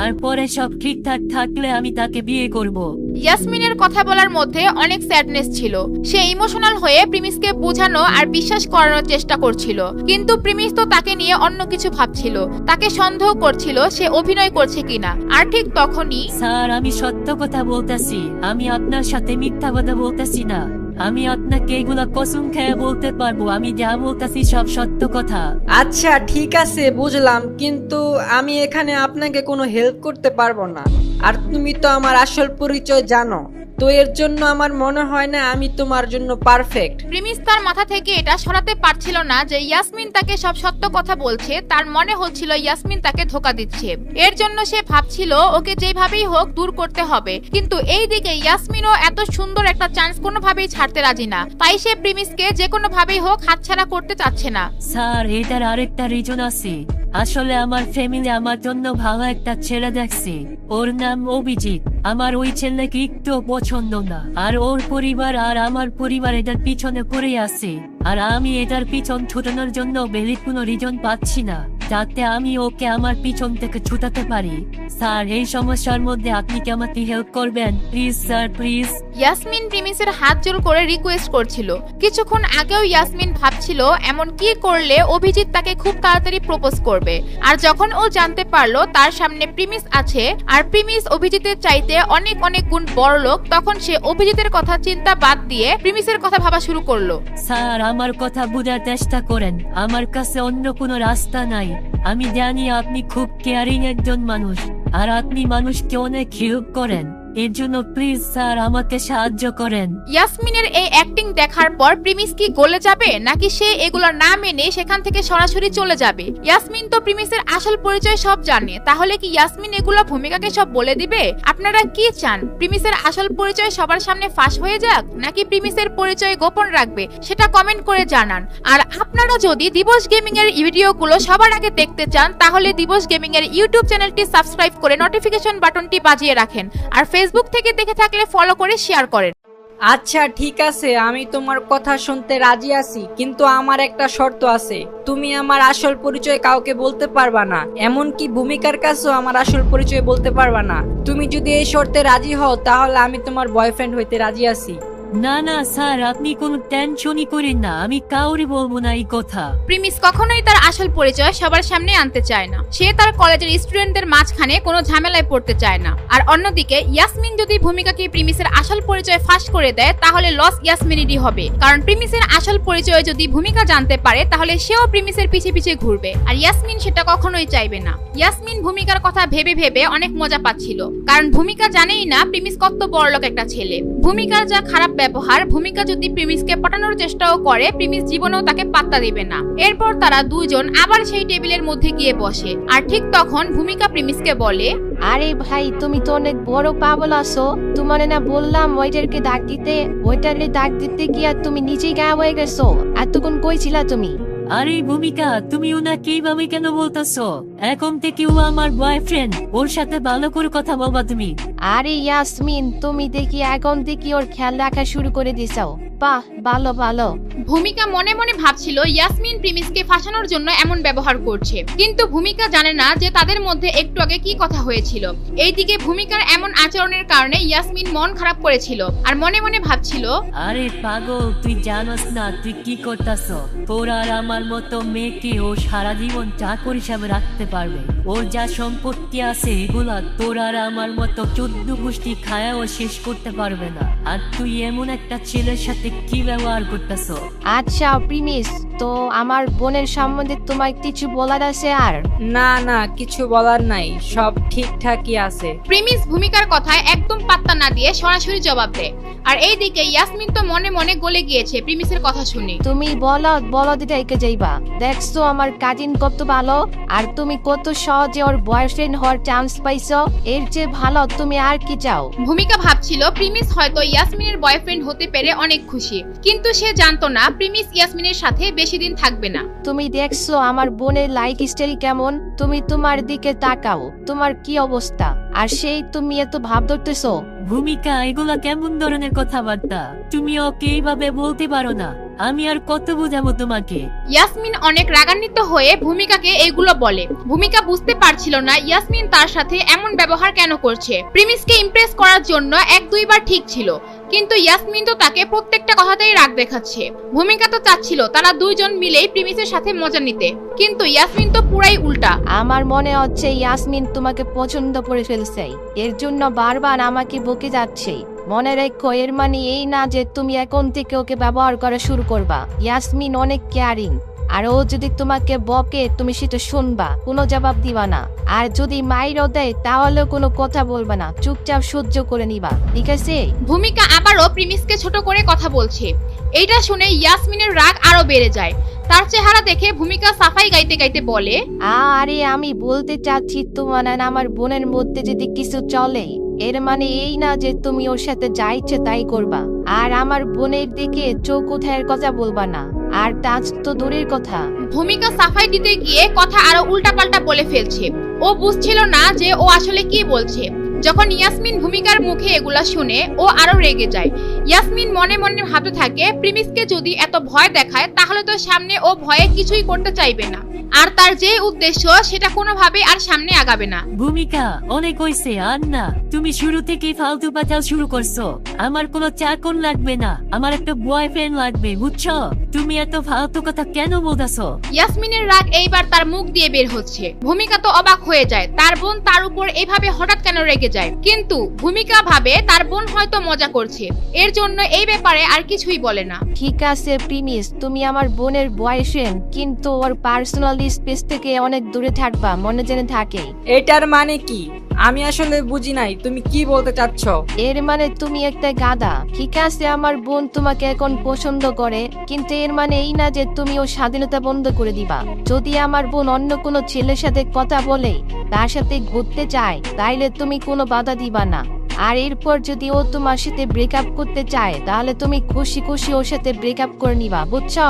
আর পরে সব ঠিকঠাক থাকলে আমি তাকে বিয়ে করব। ইয়াসমিনের কথা বলার মধ্যে অনেক স্যাডনেস ছিল। সে ইমোশনাল হয়ে প্রিমিসকে বোঝানো আর বিশ্বাস করানোর চেষ্টা করছিল, কিন্তু প্রিমিস তো তাকে নিয়ে অন্য কিছু ভাবছিল, তাকে সন্দেহ করছিল সে অভিনয় করছে কিনা। আর ঠিক তখনই, স্যার আমি সত্য কথা বলতেছি, আমি আপনার সাথে মিথ্যা কথা বলতেছি না। আমি আপনাকে এগুলা কসম খেয়ে বলতে পারবো, আমি যা বলতেছি সব সত্য কথা। আচ্ছা ঠিক আছে বুঝলাম, কিন্তু আমি এখানে আপনাকে কোনো হেল্প করতে পারবো না। আর তুমি তো আমার আসল পরিচয় জানো, তো এর জন্য আমার মনে হয় না আমি তোমার জন্য পারফেক্ট। প্রিমিস তার মাথা থেকে এটা সরাতে পারছিল না যে ইয়াসমিন তাকে সব সত্য কথা বলছে। তার মনে হচ্ছিল ইয়াসমিন তাকে ধোকা দিচ্ছে। এর জন্য সে ভাবছিল ওকে যেভাবেই হোক দূর করতে হবে, কিন্তু এই দিকে ইয়াসমিনও এত সুন্দর একটা চান্স কোনোভাবেই ছাড়তে রাজি না। তাই সে প্রিমিসকে যে কোনো ভাবেই হোক হাতছাড়া করতে চাচ্ছে না। স্যার এটার আরেকটা রিজন আছে। আসলে আমার ফ্যামিলি আমার জন্য ভালো একটা ছেলে দেখছে, ওর নাম অভিজিৎ। আমার ওই ছেলেকে একটু পছন্দ না, আর ওর পরিবার আর আমার পরিবার এটার পিছনে পড়ে আছে। আর আমি এটার পিছন ছুটানোর জন্য বেলি কোনো রিজন পাচ্ছি না যাতে আমি ওকে আমার পিছন থেকে ছুটাতে পারি। স্যার এই সমস্যার মধ্যে আপনি কি আমাকে হেল্প করবেন প্লিজ স্যার, প্লিজ। ইয়াসমিন প্রিমিসের হাত জোর করে রিকোয়েস্ট করছিল। কিছুক্ষণ আগেও ইয়াসমিন ভাবছিল এমন কি করলে অভিজিৎ তাকে খুব তাড়াতাড়ি প্রপোজ করবে। আর যখন ও জানতে পারলো তার সামনে প্রিমিস আছে আর প্রিমিস অভিজিতের চাইতে অনেক অনেক গুণ বড় লোক, তখন সে অভিজিতের কথা চিন্তা বাদ দিয়ে প্রিমিসের কথা ভাবা শুরু করলো। স্যার আমার কথা বোঝার চেষ্টা করেন, আমার কাছে অন্য কোনো রাস্তা নাই। আমি জানি আপনি খুব কেয়ারিং একজন মানুষ, আর আপনি মানুষকে অনেক হেল্প করেন। এর জন্য প্লিজ স্যার আমাকে সাহায্য করেন। ইয়াসমিনের এই অ্যাক্টিং দেখার পর প্রিমিস কি গলে যাবে, নাকি সে এগুলো না মেনে সেখান থেকে সরাসরি চলে যাবে? ইয়াসমিন তো প্রিমিসের আসল পরিচয় সব জানে, তাহলে কি ইয়াসমিন এগুলো ভূমিকাকে সব বলে দিবে? আপনারা কি চান, প্রিমিসের আসল পরিচয় সবার সামনে ফাঁস হয়ে যাক, নাকি প্রিমিসের পরিচয় গোপন রাখবে? সেটা কমেন্ট করে জানান। আর আপনারা যদি দিবস গেমিং এর ভিডিওগুলো সবার আগে দেখতে চান তাহলে দিবস গেমিং এর ইউটিউব চ্যানেলটি সাবস্ক্রাইব করে নোটিফিকেশন বাটনটি বাজিয়ে রাখেন, আর ফেসবুক থেকে দেখে থাকলে ফলো করে শেয়ার করেন। আচ্ছা ঠিক আছে, আমি তোমার কথা শুনতে রাজি আছি, কিন্তু আমার একটা শর্ত আছে। তুমি আমার আসল পরিচয় কাউকে বলতে পারবা না, এমনকি ভূমিকার কাছেও আমার আসল পরিচয় বলতে পারবা না। তুমি যদি এই শর্তে রাজি হও তাহলে আমি তোমার বয়ফ্রেন্ড হইতে রাজি আছি। না না স্যার আপনি কোনো টেনশনই করেন না, আমি কাউরি বলবো না এই কথা। প্রিমিস কখনোই তার আসল পরিচয় সবার সামনে আনতে চায় না। সে তার কলেজের স্টুডেন্টদের মাঝখানে কোনো ঝামেলায় পড়তে চায় না। আর অন্যদিকে ইয়াসমিন যদি ভূমিকাকে প্রিমিসের আসল পরিচয় ফাঁস করে দেয় তাহলে লস ইয়াসমিনেরই হবে, কারণ প্রিমিসের আসল পরিচয় যদি ভূমিকা জানতে পারে তাহলে সেও প্রিমিসের পিছে পিছে ঘুরবে, আর ইয়াসমিন সেটা কখনোই চাইবে না। ইয়াসমিন ভূমিকার কথা ভেবে ভেবে অনেক মজা পাচ্ছিল, কারণ ভূমিকা জানেই না প্রিমিস কত বড়লোক একটা ছেলে। ভূমিকার যা খারাপ ব্যবহার, ভূমিকা যদি প্রিমিসকে পটানোর চেষ্টাও করে প্রিমিস জীবনেও তাকে পাত্তা দিবে না। এরপর তারা দুইজন আবার সেই টেবিলের মধ্যে গিয়ে বসে, আর ঠিক তখন ভূমিকা প্রিমিসকে বলে, আরে ভাই তুমি তো অনেক বড় পাগল আছো। তোমার না বললাম ওইটারকে ডাক দিতে, ওইটারে ডাক দিতে গিয়া তুমি নিজেই গায়েব হয়ে গেছো। এতক্ষণ কই ছিলা তুমি? আরে ভূমিকা তুমি ওনাকে এইভাবে কেন বলতেছো? এখন থেকে ও আমার বয়ফ্রেন্ড, ওর সাথে ভালো করে কথা বলবা তুমি। আরে ইয়াসমিন তুমি দেখি এখন থেকে ওর খেয়াল রাখা শুরু করে দিছো। বাহ ভালো ভালো। ভূমিকা মনে মনে ভাবছিল ইয়াসমিন প্রিমিসকে ফাঁসানোর জন্য এমন ব্যবহার করছে, কিন্তু ভূমিকা জানে না যে তাদের মধ্যে একটু আগে কি কথা হয়েছিল। এইদিকে ভূমিকার এমন আচরণের কারণে ইয়াসমিন মন খারাপ করেছিল, আর মনে মনে ভাবছিল, আরে পাগল তুই জানোস না তুই কি করতেছ? তোর আর আমার মতো মেয়েকে ও সারা জীবন চাকর হিসাবে রাখতে পারবে। ওর যা সম্পত্তি আছে এগুলা তোর আর আমার মতো 14 গোষ্ঠী খায়াও শেষ করতে পারবে না। আর তুই এমন একটা ছেলের সাথে কি ব্যবহার করতেছ? আচ্ছা প্রিমিস তো আমার বোনের সম্বন্ধে তোমার কিছু বলার আছে আর? না না, কিছু বলার নাই, সব ঠিকঠাকই আছে। প্রিমিস ভূমিকার কথায় একদম পাত্তা না দিয়ে সরাসরি জবাব দেয়। আর এইদিকে ইয়াসমিন তো মনে মনে গলে গিয়েছে প্রিমিসের কথা শুনে। তুমি বলো দিটা একে যাইবা। দেখছো আমার কাজিন কত ভালো, আর তুমি কত সহজে ওর বয়ফ্রেন্ড হওয়ার চান্স পাইছো। এর চেয়ে ভালো তুমি আর কি চাও? ভূমিকা ভাবছিল প্রিমিস হয়তো ইয়াসমিনের বয়ফ্রেন্ড হতে পেরে অনেক খুশি, কিন্তু সে জানতো না প্রিমিস ইয়াসমিনের সাথে বেশি দিন থাকবে না। তুমি দেখছো আমার বোনের লাইফ স্টাইল কেমন? তুমি তোমার দিকে তাকাও, তোমার কি অবস্থা, আর সেই তুমি এত ভাব ধরতেছো। ভূমিকা, এগুলা কেমন ধরনের কথাবার্তা? তুমি ওকে এইভাবে বলতে পারো না। আমি আর কত বোঝাবো তোমাকে? ইয়াসমিন অনেক রাগান্বিত হয়ে ভূমিকাকে এগুলো বলে। ভূমিকা বুঝতে পারছিল না ইয়াসমিন তার সাথে এমন ব্যবহার কেন করছে। প্রিমিসকে ইমপ্রেস করার জন্য এক দুইবার ঠিক ছিল, কিন্তু ইয়াসমিন তো তাকে প্রত্যেকটা কথাতেই রাগ দেখাচ্ছে। ভূমিকা তো চাচ্ছিল তারা দুইজন মিলেই প্রিমিসের সাথে মজা নিতে, কিন্তু ইয়াসমিন তো পুরাই উল্টা। আমার মনে হচ্ছে ইয়াসমিন তোমাকে পছন্দ করে ফেলছে, এর জন্য বারবার আমাকে বকে যাচ্ছে। মনে রেখো, এর মানে এই না যে তুমি এখন থেকে ওকে ব্যবহার করা শুরু করবা। ইয়াসমিন অনেক কেয়ারিং, আর ও যদি তোমাকে বকে তুমি সেটা শুনবা, কোনো জবাব দিবা না। আর যদি মাইরও দেয় তাহলেও কোনো কথা বলবা না, চুপচাপ সহ্য করে নিবা, ঠিক আছে? ভূমিকা আবারও প্রিমিসকে ছোট করে কথা বলছে। এইটা শুনে ইয়াসমিনের রাগ আরো বেড়ে যায়। তার চেহারা দেখে ভূমিকা সাফাই গাইতে গাইতে বলে, আরে আমি বলতে চাচ্ছি তোমার আর আমার বোনের মধ্যে যদি কিছু চলে, এর মানে এই না যে তুমি ওর সাথে যা ইচ্ছে তাই করবা, আর আমার বোনের দিকে চোখ উঠায়ের কথা বলবা না, আর টাচ তো দূরের কথা। ভূমিকা সাফাই দিতে গিয়ে কথা আরো উল্টাপাল্টা বলে ফেলছে। ও বুঝছিল না যে ও আসলে কি বলছে। যখন ইয়াসমিন ভূমিকার মুখে এগুলা শুনে ও আরো রেগে যায়। ইয়াসমিন মনে মনে ভাবতে থাকে প্রিমিসকে যদি এত ভয় দেখায় তাহলে তো সামনে ও ভয়ে কিছুই করতে চাইবে না, আর তার যে উদ্দেশ্য সেটা কোনোভাবে আর সামনে আগাবে না। ভূমিকা, অনেক হইছে আর না। তুমি শুরু থেকে ফালতু পাচাল শুরু করছো। আমার কোনো চাকর লাগবে না, আমার একটা বয়ফ্রেন্ড লাগবে, বুঝছো? তুমি এত ফালতু কথা কেন বলতেছো? ইয়াসমিনের রাগ এইবার তার মুখ দিয়ে বের হচ্ছে। ভূমিকা তো অবাক হয়ে যায়, তার বোন তার উপর এভাবে হঠাৎ কেন রেগে যায়। কিন্তু ভূমিকা ভাবে তার বোন হয়তো মজা করছে, এর জন্য এই ব্যাপারে আর কিছুই বলে না। ঠিক আছে প্রিমিস, তুমি আমার বোনের বয়ফ্রেন্ড, কিন্তু ওর পার্সোনাল স্পেস থেকে অনেক দূরে থাকবা, মনে জেনে থাকে। এটার মানে কি? আমি আসলে বুঝি নাই তুমি কি বলতে চাচ্ছ। এর মানে তুমি একটা গাধা। ঠিক আছে, আমার বোন তোমাকে এখন পছন্দ করে, কিন্তু এর মানে এই না যে তুমি ওর স্বাধীনতা বন্ধ করে দিবা। যদি আমার বোন অন্য কোনো ছেলের সাথে কথা বলে, তার সাথে ঘুরতে চায়, তাইলে তুমি কোনো বাধা দিবা না। আর এরপর যদি ও তোমার সাথে ব্রেকআপ করতে চায়, তাহলে তুমি খুশি খুশি ওর সাথে ব্রেকআপ করে নিবা, বুঝছো?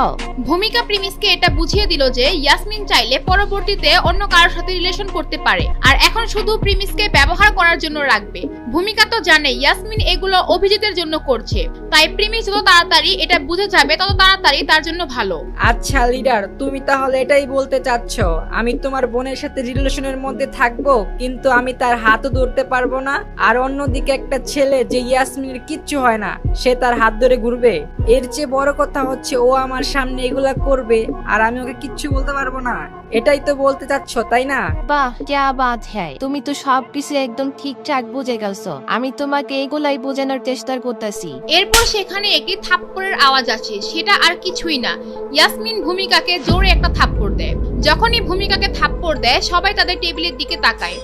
ভূমিকা প্রিমিসকে এটা বুঝিয়ে দিল যে ইয়াসমিন চাইলে পরবর্তীতে অন্য কারোর সাথে রিলেশন করতে পারে, আর এখন শুধু প্রিমিসকে ব্যবহার করার জন্য রাখবে। ভূমিকা তো জানে ইয়াসমিন এগুলো অভিজিতের জন্য করছে, তাই প্রিমিস যত তাড়াতাড়ি এটা বুঝে যাবে তত তাড়াতাড়ি তার জন্য ভালো। আচ্ছা লিডার, তুমি তাহলে এটাই বলতে চাচ্ছ আমি তোমার বোনের সাথে রিলেশনের মধ্যে থাকবো, কিন্তু আমি তার হাতও ধরতে পারবো না, আর অন্যদিকে একটা ছেলে যে ইয়াসমিনের কিচ্ছু হয় না সে তার হাত ধরে ঘুরবে? এর চেয়ে বড় কথা হচ্ছে ও আমার সামনে এগুলা করবে আর আমি ওকে কিচ্ছু বলতে পারবো না। এটাই তো বলতে চাচ্ছ, তাই না? বাহ, ক্যা বাত হ্যায়, তুমি তো সবকিছু একদম ঠিকঠাক বুঝে গেছো। আমি তোমাকে এগুলাই বোঝানোর চেষ্টা করতেছি। এরপর সেখানে একটি থাপ্পড়ের আওয়াজ আসে, সেটা আর কিছুই না, ইয়াসমিন ভূমিকাকে জোরে একটা থাপ্পড় দেয়। যখনই ভূমিকাকে থাপ্পড় দেয় সবাই তাদের টেবিলের দিকে তাকায়।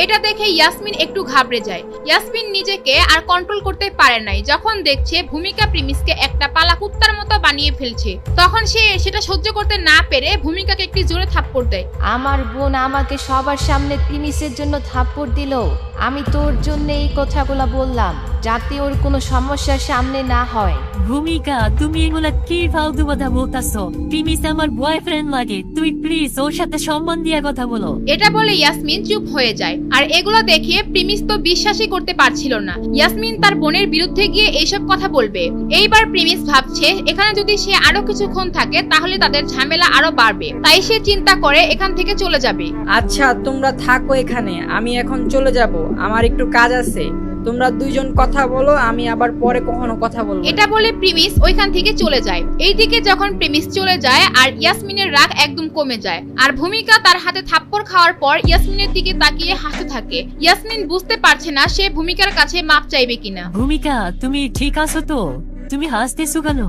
এটা দেখে ইয়াসমিন একটু ঘাবড়ে যায়। ইয়াসমিন নিজেকে আর কন্ট্রোল করতে পারে নাই। যখন দেখছে ভূমিকা প্রিমিসকে একটা পালা কুত্তার মতো বানিয়ে ফেলছে, তখন সে সেটা সহ্য করতে না পেরে ভূমিকাকে একটি জোরে থাপ্পড় দেয়। আমার বোন আমাকে সবার সামনে প্রিমিসের জন্য থাপ্পড় দিল। আমি তোর জন্য এই কথাগুলো বললাম, যাতে ওর কোনো সমস্যার সামনে না হয়। ভূমিকা, তুমি এগুলা কি ফালতু কথা বলতাছো? প্রিমিস আমার বয়ফ্রেন্ড লাগে, তুই প্লিজ ওর সাথে সম্মান দিয়ে কথা বলো। এটা বলে ইয়াসমিন চুপ হয়ে যায়। আর এগুলো দেখে প্রিমিস তো বিশ্বাসই করতে পারছিল না ইয়াসমিন তার বোনের বিরুদ্ধে গিয়ে এইসব কথা বলবে। এইবার প্রিমিস ভাবছে এখানে যদি সে আরো কিছুক্ষণ থাকে তাহলে তাদের ঝামেলা আরো বাড়বে, তাই সে চিন্তা করে এখান থেকে চলে যাবে। আচ্ছা তোমরা থাকো এখানে, আমি এখন চলে যাব, আমার একটু কাজ আছে। তোমরা দুইজন কথা বলো, আমি আবার পরে কখনো কথা বলবো। এটা বলে প্রিমিস ওইখান থেকে চলে যায়। এইদিকে যখন প্রিমিস চলে যায় আর ইয়াসমিনের রাগ একদম কমে যায়, আর ভূমিকা তার হাতে থাপ্পড় খাওয়ার পর ইয়াসমিনের দিকে তাকিয়ে হাসতে থাকে। ইয়াসমিন বুঝতে পারছে না সে ভূমিকার কাছে মাপ চাইবে কিনা। ভূমিকা, তুমি ঠিক আছো তো? তুমি হাসতেছো কেন?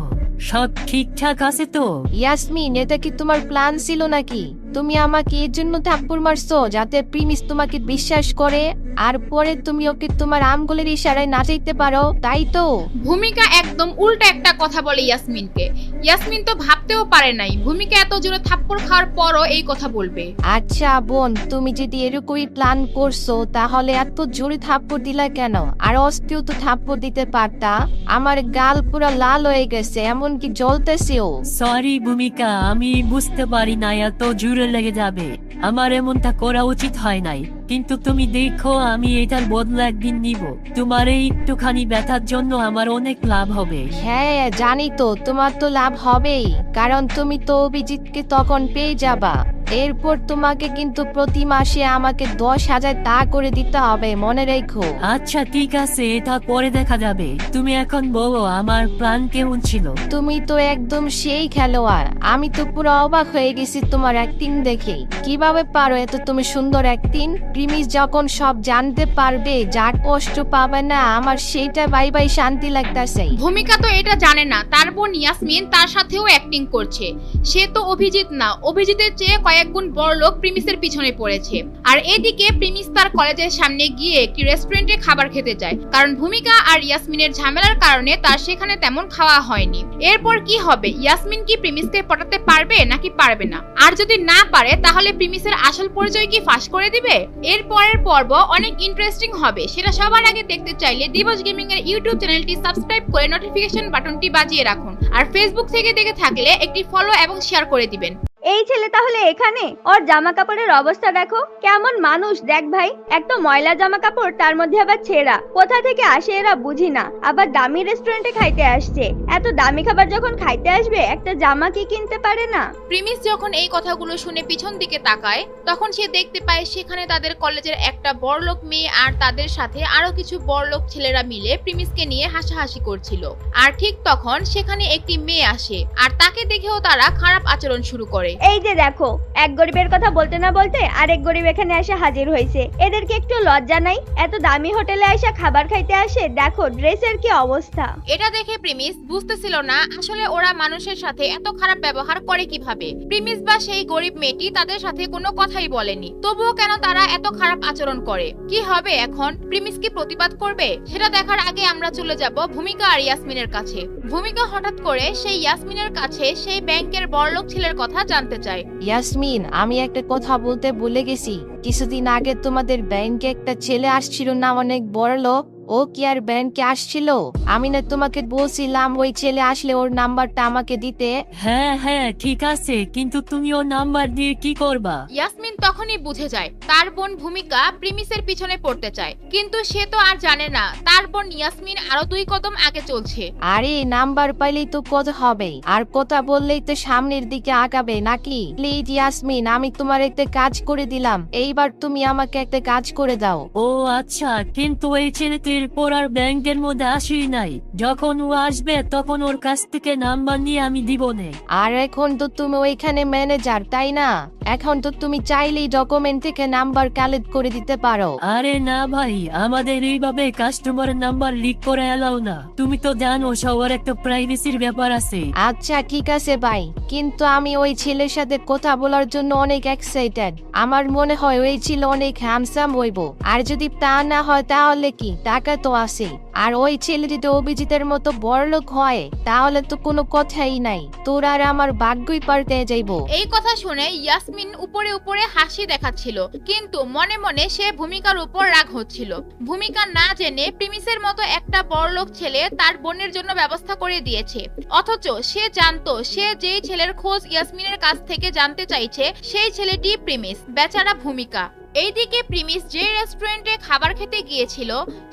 সব ঠিকঠাক আছে তো? ইয়াসমিন, এটা কি তোমার প্ল্যান ছিল নাকি? তুমি আমাকে এর জন্য থাপ্পড় মারছো যাতে প্রিমিস তোমাকে বিশ্বাস করে আর পরে তুমি ওকে তোমার আঙ্গুলের ইশারায় নাচাইতে পারো, তাই তো? ভূমিকা একদম উল্টা একটা কথা বলে ইয়াসমিনকে। ইয়াসমিন তো ভাবতেও পারে নাই ভূমিকা এত জোরে থাপ্পড় খাওয়ার পরও এই কথা বলবে। আচ্ছা বোন, তুমি যদি এরকমই প্ল্যান করছো তাহলে এত জোরে থাপ্পড় দিলা কেন? আর অস্তিও তো থাপ্পড় দিতে পারতা। আমার গাল পুরো লাল হয়ে গেছে, এমনকি জ্বলতেছেও। সরি ভূমিকা, আমি বুঝতে পারি না এত জোরে লেগে যাবে। আমার এমনটা করা উচিত হয় নাই। কিন্তু তুমি দেখো, আমি এটার বদলা একদিন নিব। তোমার এই একটুখানি ব্যথার জন্য আমার অনেক লাভ হবে। হ্যাঁ জানি তো, তোমার তো লাভ হবেই, কারণ তুমি তো অভিজিৎকে তখন পেয়ে যাবা। এরপর তোমাকে কিন্তু প্রতি মাসে আমাকে 10,000 টাকা করে দিতে হবে, মনে রেখো। আচ্ছা ঠিক আছে, এটা পরে দেখা যাবে। তুমি এখন বলো আমার প্ল্যান কেমন ছিল? তুমি তো একদম সেই খেলোয়াড়। আমি তো পুরো অবাক হয়ে গেছি তোমার অ্যাক্টিং দেখে। কিভাবে পারো এত তুমি সুন্দর অ্যাক্টিং? প্রিমিস যখন সব জানতে পারবে, যার কষ্ট পাবে না, আমার সেইটা বাই বাই শান্তি লাগতাছে। ভূমিকা তো এটা জানে না তার বোন ইয়াসমিন তার সাথেও অ্যাক্টিং করছে। সে তো অভিজিৎ না, অভিজিতের চেয়ে কয়েক গুণ বড় লোক প্রিমিসের পিছনে পড়েছে। আর এদিকে প্রিমিস তার কলেজের সামনে গিয়ে একটি রেস্টুরেন্টে খাবার খেতে যায়, কারণ ভূমিকা আর ইয়াসমিনের ঝামেলার কারণে তার সেখানে তেমন খাওয়া হয়নি। এরপর কি হবে? ইয়াসমিন কি প্রিমিসকে পটাতে পারবে নাকি পারবে না? আর যদি না পারে তাহলে প্রিমিসের আসল পরিচয় কি ফাঁস করে দিবে? এর পরের পর্ব অনেক ইন্টারেস্টিং হবে। সেটা সবার আগে দেখতে চাইলে দিবস গেমিং এর ইউটিউব চ্যানেলটি সাবস্ক্রাইব করে নোটিফিকেশন বাটনটি বাজিয়ে রাখুন। আর ফেসবুক থেকে দেখে থাকলে একটি ফলো এবং শেয়ার করে দিবেন। এই ছেলে তাহলে এখানে? ওর জামা কাপড়ের অবস্থা দেখো, কেমন মানুষ দেখ ভাই। একটা ময়লা জামা কাপড়, তার মধ্যে আবার ছেঁড়া। কোথা থেকে আসে এরা বুঝি না। আবার দামি রেস্টুরেন্টে খাইতে আসছে। এত দামি খাবার যখন খাইতে আসবে, একটা জামা কি কিনতে পারে না? প্রিমিস যখন এই কথাগুলো শুনে পিছন দিকে তাকায়, তখন সে দেখতে পায় সেখানে তাদের কলেজের একটা বড়লোক মেয়ে আর তাদের সাথে আরো কিছু বড়লোক ছেলেরা মিলে প্রিমিসকে নিয়ে হাসাহাসি করছিল। আর ঠিক তখন সেখানে একটি মেয়ে আসে, আর তাকে দেখেও তারা খারাপ আচরণ শুরু করে। এই যে দেখো, এক গরিবের কথা বলতে না বলতে আরেক গরিব এখানে এসে হাজির হয়েছে। এদেরকে একটু লজ্জা নাই? এত দামি হোটেলে এসে খাবার খাইতে আসে, দেখো ড্রেসের কি অবস্থা। এটা দেখে প্রিমিস বুঝতেছিল না আসলে ওরা মানুষের সাথে এত খারাপ ব্যবহার করে কিভাবে। প্রিমিস বা সেই গরিব মেয়েটি তাদের সাথে কোনো কথাই বলেনি, তবুও কেন তারা এত খারাপ আচরণ করে? কি হবে এখন? প্রিমিস কি প্রতিবাদ করবে? সেটা দেখার আগে আমরা চলে যাব ভূমিকা আর ইয়াসমিনের কাছে। ভূমিকা হঠাৎ করে সেই ইয়াসমিনের কাছে সেই ব্যাংকের বড়লোক ছেলের কথা জানতে চায়। ইয়াসমিন, আমি একটা কথা বলতে ভুলে গেছি। কিছুদিন আগে তোমাদের ব্যাংকে একটা ছেলে আসছিল না, অনেক বড় লোক? ও কি আর ব্যাংকে আসছিল? আমি না তোমাকে বলছিলাম ওই ছেলে আসলে ওর নাম্বারটা আমাকে দিতে? হ্যাঁ হ্যাঁ ঠিক আছে, কিন্তু তুমি ওর নাম্বার দিয়ে কি করবা? ইয়াসমিন তখনই বুঝে যায় তার বোন ভূমিকা প্রিমিসের পিছনে পড়তে চায়, কিন্তু সে তো আর জানে না তার বোন ইয়াসমিন আরো 2 কদম আগে চলছে। আরে নাম্বার পাইলেই তো কথা হবে, আর কথা বললেই তো সামনের দিকে আগাবে নাকি? প্লিজ ইয়াসমিন, আমি তোমার একটা কাজ করে দিলাম, এইবার তুমি আমাকে একটা কাজ করে দাও। ও আচ্ছা, কিন্তু এই ছেলেটির পর আর ব্যাংকের মধ্যে আসেই নাই। যখন ও আসবে তখন ওর কাছ থেকে নাম্বার নিয়ে আমি দিব নে। আর এখন তো তুমি ওইখানে ম্যানেজার, তাই না? এখন তো তুমি চাইলেই ডকুমেন্ট থেকে নাম্বার কালেক্ট করে দিতে পারো। আরে না ভাই, আমাদের এইভাবে কাস্টমারের নাম্বার লিক করে এলাও না। তুমি তো জানো সবার একটা প্রাইভেসির ব্যাপার আছে। আচ্ছা ঠিক আছে ভাই, কিন্তু আমি ওই ছেলের সাথে কথা বলার জন্য অনেক এক্সাইটেড। আমার মনে হয় ওই ছেলে অনেক হ্যান্ডসাম হইব। আর যদি তা না হয় তাহলে কি? টাকা তো আছে। আর ওই ছেলে যদি অভিজিতের মতো বড়লোক হয় তাহলে তো কোনো কথাই নাই, তোর আর আমার ভাগ্যই পাল্টে যাইব। এই কথা শুনে ইয়াসমিন উপরে উপরে হাসি দেখাচ্ছিল, কিন্তু মনে মনে সে ভূমিকার উপর রাগ হচ্ছিল। ভূমিকা না জেনে প্রিমিসের মতো একটা বড়লোক ছেলে তার বোনের জন্য ব্যবস্থা করে দিয়েছে, অথচ সে জানতো সে যেই ছেলের খোঁজ ইয়াসমিনের কাছ থেকে জানতে চাইছে সেই ছেলেটি প্রিমিস, বেচারা ভূমিকা। এইদিকে প্রিমিস যে রেস্টুরেন্টে খাবার খেতে গিয়েছিল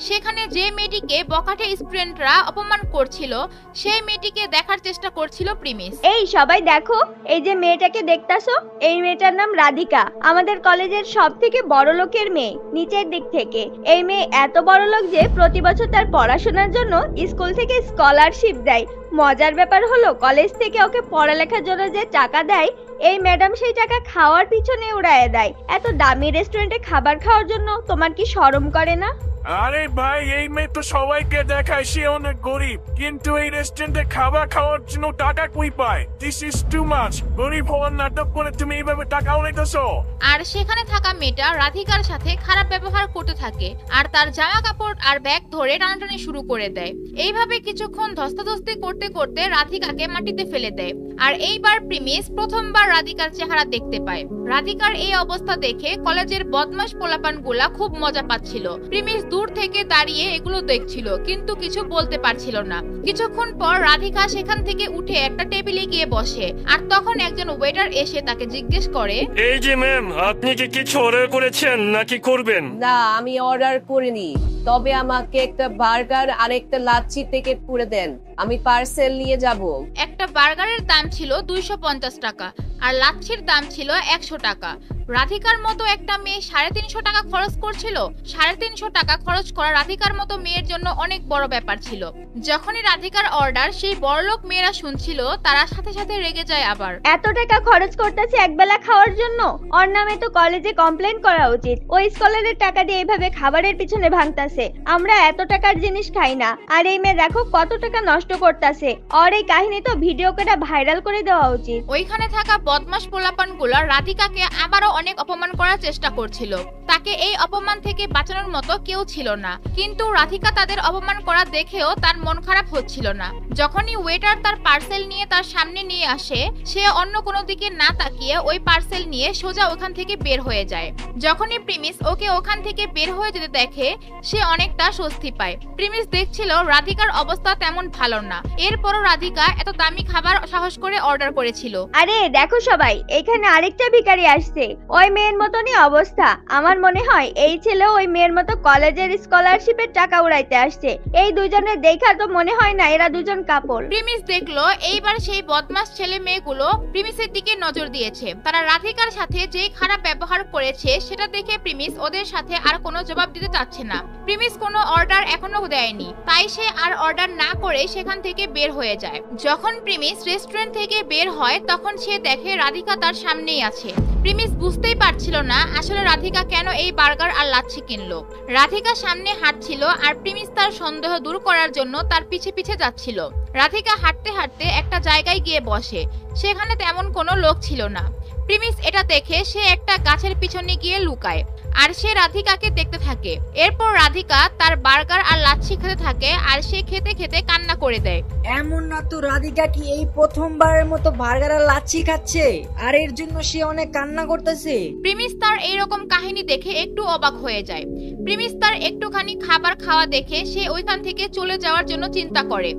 সেখানে যে মেয়েটিকে বখাটে স্টুডেন্টরা অপমান করছিল সেই মেয়েটিকে দেখার চেষ্টা করছিল প্রিমিস। এই সবাই দেখো, এই যে মেয়েটাকে দেখতাছো, এই মেয়েটার নাম রাধিকা। আমাদের কলেজের সব থেকে বড় লোকের মেয়ে, নিচের দিক থেকে। এই মেয়ে এত বড় লোক যে প্রতি বছর তার পড়াশোনার জন্য স্কুল থেকে স্কলারশিপ দেয়। মজার ব্যাপার হলো কলেজ থেকে ওকে পড়ালেখার জন্য যে টাকা দেয়, এই ম্যাডাম সেই টাকা খাওয়ার পিছনে উড়ায় দেয়। এত দামি রেস্টুরেন্টে খাবার খাওয়ার জন্য তোমার কি শরম করে না? আরে ভাই, এই মেয়ে তো সবাইকে দেখায় সে অনেক গরিব, কিন্তু এই রেস্টুরেন্টে খাবার খাওয়ার জন্য টাকা কই পায়? This is too much. গরিব হওয়ার নাটক করে তুমি এইভাবে টাকা উড়াইতেছো। আর সেখানে থাকা মেয়েটা রাধিকার সাথে খারাপ ব্যবহার করতে থাকে আর তার জামা কাপড় আর ব্যাগ ধরে টানাটানি শুরু করে দেয়। এইভাবে কিছুক্ষণ ধস্তাধস্তি করতে করতে রাধিকাকে মাটিতে ফেলে দেয়। আর এইবার প্রিমিস প্রথমবার রাধিকার চেহারা দেখতে পায়। রাধিকার এই অবস্থা দেখে কলেজের বদমাশ পোলাপানগুলা খুব মজা পাচ্ছিল। প্রিমিস দূর থেকে দাঁড়িয়ে এগুলো দেখছিল, কিন্তু কিছু বলতে পারছিল না। কিছুক্ষণ পর রাধিকা সেখান থেকে উঠে একটা টেবিলে গিয়ে বসে, আর তখন একজন ওয়েটার এসে তাকে জিজ্ঞেস করে, এই যে ম্যাম, আপনি কি কিছু অর্ডার করেছেন নাকি করবেন? না, আমি অর্ডার করিনি, তবে আমাকে একটা বার্গার আর একটা লাচ্ছি প্যাকেট করে দেন, আমি পার্সেল নিয়ে যাব। একটা বার্গারের দাম ছিল 250 টাকা আর লাচ্ছির দাম ছিল 100 টাকা। রাধিকার মতো একটা মেয়ে 350 টাকা খরচ করছিল। 350 টাকা খরচ করা রাধিকার মতো মেয়ের জন্য অনেক বড় ব্যাপার ছিল। যখনই রাধিকার অর্ডার সেই বড়লোক মেয়েরা শুনছিল, তারা সাথে সাথে রেগে যায়। আবার এত টাকা খরচ করতেছে একবেলা খাওয়ার জন্য? ওর নামে তো কলেজে কমপ্লেন করা উচিত। ওই স্কলারের টাকা দিয়ে এইভাবে খাবারের পিছনে ভাঙতাছে। আমরা এত টাকার জিনিস খাই না, আর এই মেয়ে দেখো কত টাকা নষ্ট করতেছে। আর এই কাহিনী তো ভিডিও করে ভাইরাল করে দেওয়া উচিত। ওইখানে থাকা বদমাশ পোলাপানগুলো রাধিকাকে আবারও অনেক অপমান করার চেষ্টা করছিল। তাকে এই অপমান থেকে বাঁচানোর মতো কেউ ছিল না, কিন্তু রাধিকা তাদের অপমান করা দেখেও তার মন খারাপ হচ্ছিল না। যখনই ওয়েটার তার পার্সেল নিয়ে তার সামনে নিয়ে আসে, সে অন্য কোনো দিকে না তাকিয়ে ওই পার্সেল নিয়ে সোজা ওখান থেকে বের হয়ে যায়। যখনই প্রিমিস ওকে ওখান থেকে বের হয়ে যেতে দেখে, সে অনেকটা স্বস্তি পায়। প্রিমিস দেখছিল রাধিকার অবস্থা তেমন ভালো না, এরপরও রাধিকা এত দামি খাবার সাহস করে অর্ডার করেছিল। আরে দেখো সবাই, এখানে আরেকটা ভিখারি আসছে। ওই মেয়ের মতনই অবস্থা। আমার মনে হয় এই ছেলে ওই মেয়ের মতো কলেজের স্কলারশিপের টাকা উড়াইতে আসছে। এই দুজনের দেখা তো মনে হয় না এরা দুজন কাপড়। প্রিমিস দেখলো এইবার সেই বদমাশ ছেলে মেয়েগুলো প্রিমিসের দিকে নজর দিয়েছে। তারা রাধিকার সাথে যে খারাপ ব্যবহার করেছে সেটা দেখে প্রিমিস ওদের সাথে আর কোনো জবাব দিতে চাচ্ছে না। প্রিমিস কোনো অর্ডার এখনো দেয়নি, তাই সে আর অর্ডার না করে সেখান থেকে বের হয়ে যায়। যখন প্রিমিস রেস্টুরেন্ট থেকে বের হয়, তখন সে দেখে রাধিকা তার সামনেই আছে। প্রিমিস বুঝতেই পারছিল না আসলে রাধিকা কেন এই বার্গার আর লাচ্ছি কিনলো। রাধিকা সামনে হাঁটছিল আর প্রিমিস তার সন্দেহ দূর করার জন্য তার পিছে পিছে যাচ্ছিল। রাধিকা হাঁটতে হাঁটতে একটা জায়গায় গিয়ে বসে, সেখানে তেমন কোনো লোক ছিল না। প্রিমিস এটা দেখে সে একটা গাছের পিছনে গিয়ে লুকায়, আর সে রাধিকাকে দেখতে থাকে। এরপর রাধিকা তার বার্গার আর লাচ্ছি খেতে থাকে, আর সে খেতে খেতে কান্না করে দেয়। এমন না তো রাধিকা কি এই প্রথমবারের মতো বার্গার আর লাচ্ছি খাচ্ছে, আর এর জন্য সে অনেক কান্না করতেছে? প্রিমিস তার এইরকম কাহিনী দেখে একটু অবাক হয়ে যায়। প্রিমিস তার একটুখানি খাবার খাওয়া দেখে সে ওইখান থেকে চলে যাওয়ার জন্য চিন্তা করে।